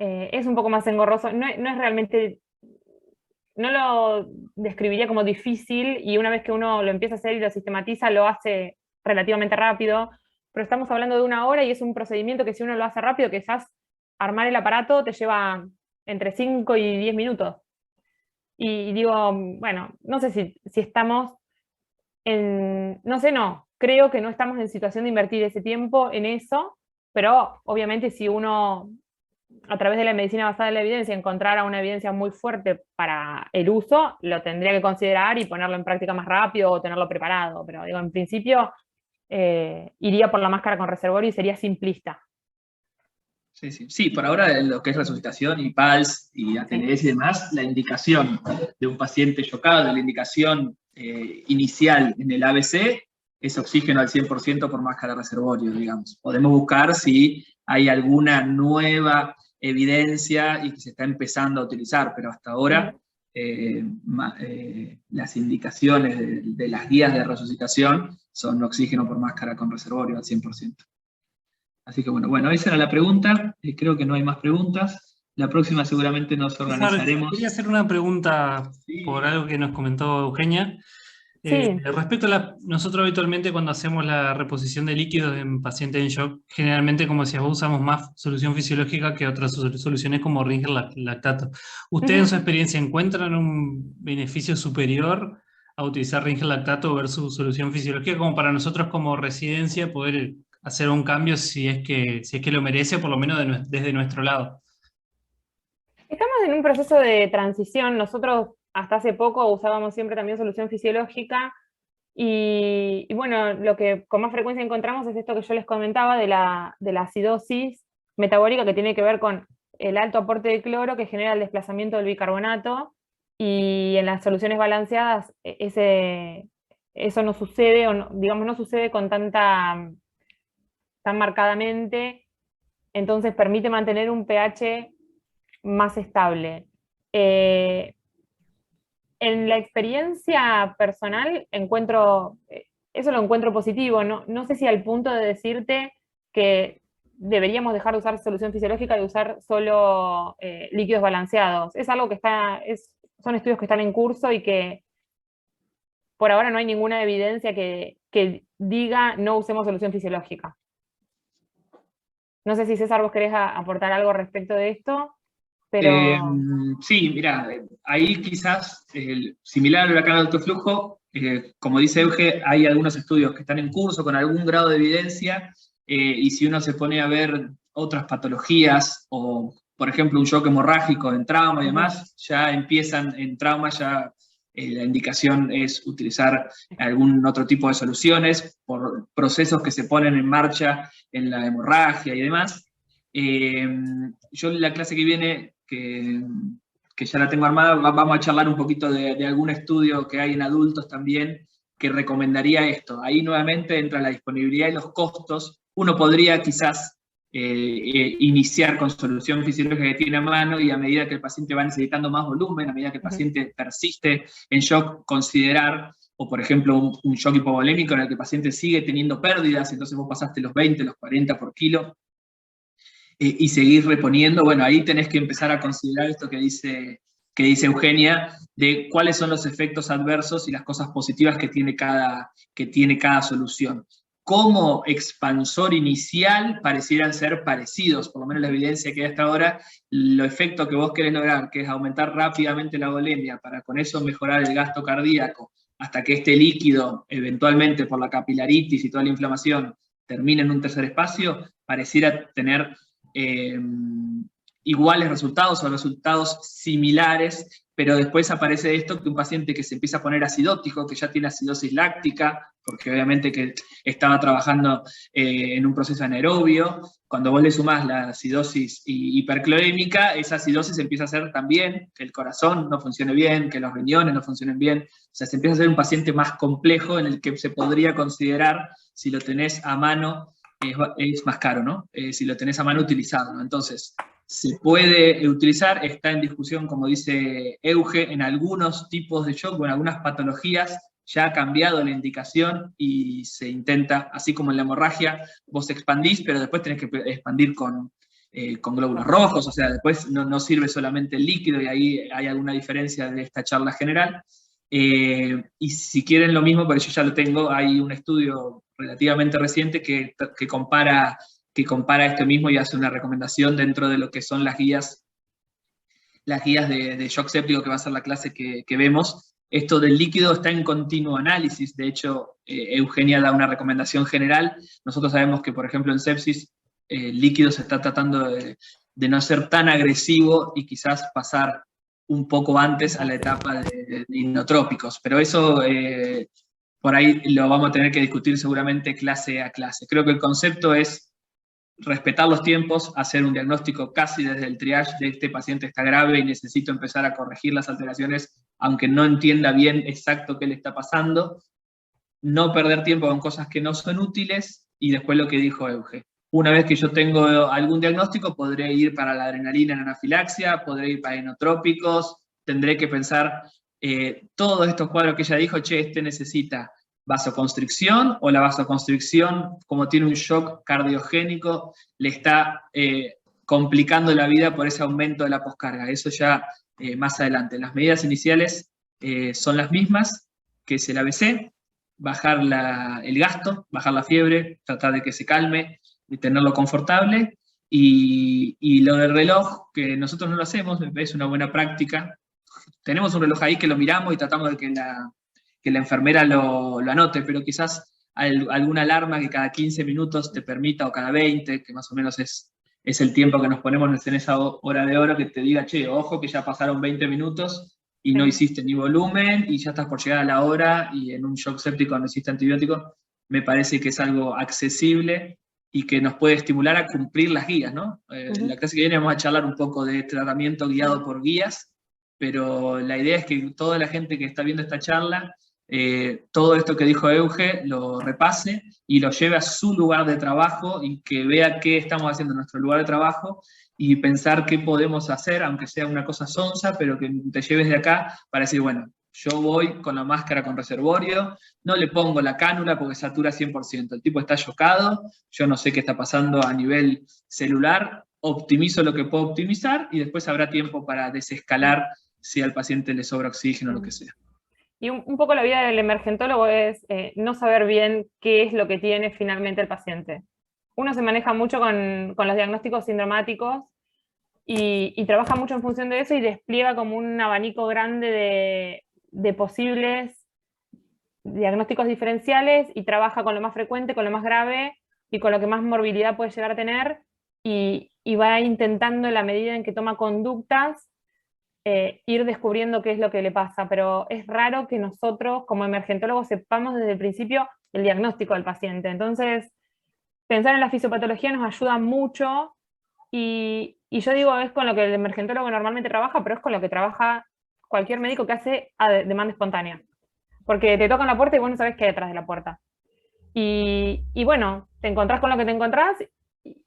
es un poco más engorroso, no es realmente, no lo describiría como difícil, y una vez que uno lo empieza a hacer y lo sistematiza, lo hace relativamente rápido, pero estamos hablando de 1 hora y es un procedimiento que si uno lo hace rápido, quizás armar el aparato te lleva entre 5 y 10 minutos. Y digo, bueno, no sé si estamos creo que no estamos en situación de invertir ese tiempo en eso, pero obviamente si uno, a través de la medicina basada en la evidencia, encontrara una evidencia muy fuerte para el uso, lo tendría que considerar y ponerlo en práctica más rápido o tenerlo preparado, pero digo, en principio iría por la máscara con reservorio y sería simplista. Sí, por ahora en lo que es resucitación y PALS y ATLS y demás, la indicación de un paciente chocado, la indicación inicial en el ABC es oxígeno al 100% por máscara de reservorio, digamos. Podemos buscar si hay alguna nueva evidencia y que se está empezando a utilizar, pero hasta ahora las indicaciones de las guías de resucitación son oxígeno por máscara con reservorio al 100%. Así que bueno, esa era la pregunta. Creo que no hay más preguntas. La próxima seguramente nos organizaremos. Quería hacer una pregunta por algo que nos comentó Eugenia. Respecto a nosotros habitualmente cuando hacemos la reposición de líquidos en pacientes en shock, generalmente, como decías vos, usamos más solución fisiológica que otras soluciones como Ringer lactato. ¿Usted en su experiencia encuentran un beneficio superior a utilizar Ringer lactato versus solución fisiológica, como para nosotros como residencia poder hacer un cambio si es que lo merece, por lo menos desde nuestro lado? Estamos en un proceso de transición. Nosotros hasta hace poco usábamos siempre también solución fisiológica, y bueno, lo que con más frecuencia encontramos es esto que yo les comentaba de la acidosis metabólica, que tiene que ver con el alto aporte de cloro que genera el desplazamiento del bicarbonato, y en las soluciones balanceadas eso no sucede, o no sucede con tan marcadamente, entonces permite mantener un pH más estable. En la experiencia personal eso lo encuentro positivo, no sé si al punto de decirte que deberíamos dejar de usar solución fisiológica y usar solo líquidos balanceados. Es algo que son estudios que están en curso y que por ahora no hay ninguna evidencia que diga no usemos solución fisiológica. No sé si César, vos querés aportar algo respecto de esto, pero... Sí, mira, ahí quizás, similar al huracán de alto flujo, como dice Euge, hay algunos estudios que están en curso con algún grado de evidencia, y si uno se pone a ver otras patologías, o por ejemplo un shock hemorrágico en trauma y demás, ya empiezan en trauma, ya la indicación es utilizar algún otro tipo de soluciones por procesos que se ponen en marcha en la hemorragia y demás. Yo la clase que viene, que ya la tengo armada, vamos a charlar un poquito de algún estudio que hay en adultos también, que recomendaría esto. Ahí nuevamente entra la disponibilidad y los costos. Uno podría quizás iniciar con solución fisiológica que tiene a mano, y a medida que el paciente va necesitando más volumen, a medida que el paciente persiste en shock, considerar, o por ejemplo un shock hipovolémico en el que el paciente sigue teniendo pérdidas, entonces vos pasaste los 20, los 40 por kilo, y seguir reponiendo. Bueno, ahí tenés que empezar a considerar esto que dice Eugenia, de cuáles son los efectos adversos y las cosas positivas que tiene cada solución. Como expansor inicial parecieran ser parecidos, por lo menos la evidencia que hay hasta ahora. Lo efecto que vos querés lograr, que es aumentar rápidamente la volemia, para con eso mejorar el gasto cardíaco, hasta que este líquido, eventualmente por la capilaritis y toda la inflamación, termine en un tercer espacio, pareciera tener iguales resultados o resultados similares, pero después aparece esto, que un paciente que se empieza a poner acidótico, que ya tiene acidosis láctica, porque obviamente que estaba trabajando en un proceso anaerobio, cuando vos le sumás la acidosis hiperclorémica, esa acidosis empieza a hacer también que el corazón no funcione bien, que los riñones no funcionen bien, o sea, se empieza a hacer un paciente más complejo en el que se podría considerar, si lo tenés a mano, es más caro, ¿no? Si lo tenés a mano, utilizado, ¿no? Entonces, se puede utilizar, está en discusión, como dice Euge, en algunos tipos de shock o en algunas patologías ya ha cambiado la indicación y se intenta, así como en la hemorragia, vos expandís, pero después tenés que expandir con glóbulos rojos, o sea, después no sirve solamente el líquido, y ahí hay alguna diferencia de esta charla general. Y si quieren lo mismo, porque yo ya lo tengo, hay un estudio relativamente reciente que compara esto mismo y hace una recomendación dentro de lo que son las guías de shock séptico, que va a ser la clase que vemos. Esto del líquido está en continuo análisis. De hecho, Eugenia da una recomendación general. Nosotros sabemos que, por ejemplo, en sepsis, el líquido se está tratando de no ser tan agresivo y quizás pasar un poco antes a la etapa de inotrópicos. Pero eso por ahí lo vamos a tener que discutir seguramente clase a clase. Creo que el concepto es respetar los tiempos, hacer un diagnóstico casi desde el triage de este paciente está grave y necesito empezar a corregir las alteraciones, aunque no entienda bien exacto qué le está pasando, no perder tiempo con cosas que no son útiles, y después lo que dijo Euge. Una vez que yo tengo algún diagnóstico, podré ir para la adrenalina en anafilaxia, podré ir para inotrópicos, tendré que pensar todos estos cuadros que ella dijo, este necesita vasoconstricción, o la vasoconstricción, como tiene un shock cardiogénico, le está complicando la vida por ese aumento de la poscarga. Eso ya más adelante. Las medidas iniciales son las mismas que es el ABC, bajar el gasto, bajar la fiebre, tratar de que se calme y tenerlo confortable, y lo del reloj, que nosotros no lo hacemos, es una buena práctica. Tenemos un reloj ahí que lo miramos y tratamos de que la enfermera lo anote, pero quizás alguna alarma que cada 15 minutos te permita, o cada 20, que más o menos es el tiempo que nos ponemos en esa hora de oro, que te diga, ojo que ya pasaron 20 minutos y no hiciste ni volumen, y ya estás por llegar a la hora, y en un shock séptico no hiciste antibiótico. Me parece que es algo accesible y que nos puede estimular a cumplir las guías, ¿no? En la clase que viene vamos a charlar un poco de tratamiento guiado por guías, pero la idea es que toda la gente que está viendo esta charla, todo esto que dijo Euge, lo repase y lo lleve a su lugar de trabajo, y que vea qué estamos haciendo en nuestro lugar de trabajo, y pensar qué podemos hacer, aunque sea una cosa sonsa, pero que te lleves de acá para decir, bueno, yo voy con la máscara con reservorio, no le pongo la cánula porque satura 100%, el tipo está chocado, yo no sé qué está pasando a nivel celular, optimizo lo que puedo optimizar, y después habrá tiempo para desescalar si al paciente le sobra oxígeno o lo que sea. Y un poco la vida del emergentólogo es no saber bien qué es lo que tiene finalmente el paciente. Uno se maneja mucho con los diagnósticos sindromáticos y trabaja mucho en función de eso, y despliega como un abanico grande de posibles diagnósticos diferenciales, y trabaja con lo más frecuente, con lo más grave y con lo que más morbilidad puede llegar a tener, y va intentando, en la medida en que toma conductas, ir descubriendo qué es lo que le pasa. Pero es raro que nosotros como emergentólogos sepamos desde el principio el diagnóstico del paciente. Entonces, pensar en la fisiopatología nos ayuda mucho Y yo digo, es con lo que el emergentólogo normalmente trabaja, pero es con lo que trabaja cualquier médico que hace a demanda espontánea. Porque te tocan la puerta y vos no sabés qué hay detrás de la puerta. Y bueno, te encontrás con lo que te encontrás,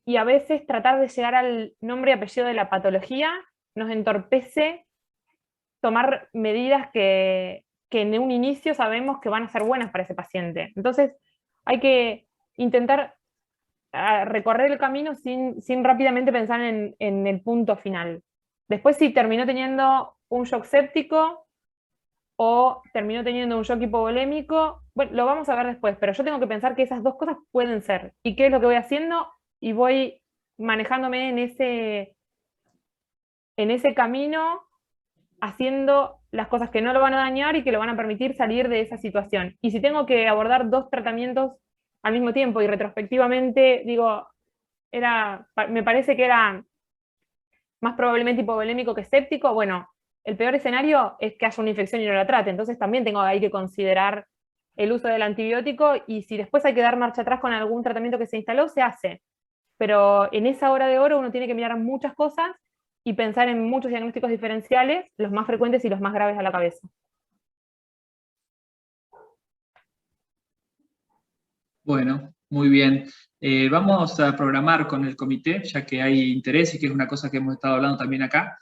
y a veces tratar de llegar al nombre y apellido de la patología nos entorpece tomar medidas que en un inicio sabemos que van a ser buenas para ese paciente. Entonces hay que intentar recorrer el camino sin rápidamente pensar en el punto final. Después, si terminó teniendo un shock séptico o terminó teniendo un shock hipovolémico, bueno, lo vamos a ver después, pero yo tengo que pensar que esas dos cosas pueden ser. ¿Y qué es lo que voy haciendo? Y voy manejándome en ese camino, haciendo las cosas que no lo van a dañar y que lo van a permitir salir de esa situación. Y si tengo que abordar dos tratamientos al mismo tiempo y retrospectivamente, digo, me parece que era más probablemente hipovolémico que séptico, bueno, el peor escenario es que haya una infección y no la trate, entonces también hay que considerar el uso del antibiótico, y si después hay que dar marcha atrás con algún tratamiento que se instaló, se hace. Pero en esa hora de oro uno tiene que mirar muchas cosas y pensar en muchos diagnósticos diferenciales, los más frecuentes y los más graves a la cabeza. Bueno, muy bien. Vamos a programar con el comité, ya que hay interés y que es una cosa que hemos estado hablando también acá.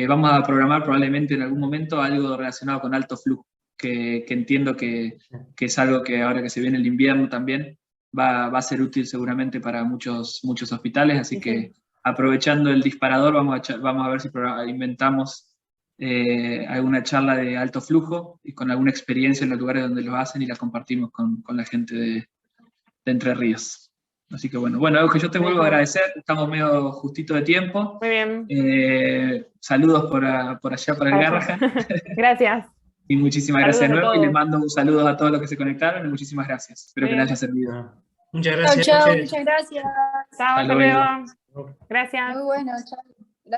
Vamos a programar probablemente en algún momento algo relacionado con alto flujo, que entiendo que es algo que ahora que se viene el invierno también va a ser útil seguramente para muchos hospitales, así que aprovechando el disparador vamos a ver si inventamos alguna charla de alto flujo y con alguna experiencia en los lugares donde lo hacen y la compartimos con la gente de Entre Ríos. Así que bueno, Euge, yo te vuelvo a agradecer, estamos medio justito de tiempo. Muy bien. Saludos por allá, para el Garrahan. Gracias. Y muchísimas gracias de nuevo, y les mando un saludo a todos los que se conectaron, y muchísimas gracias. Espero que les haya servido. Muchas gracias. Chao, muchas gracias. Chao, hasta luego. Gracias. Muy bueno, chao.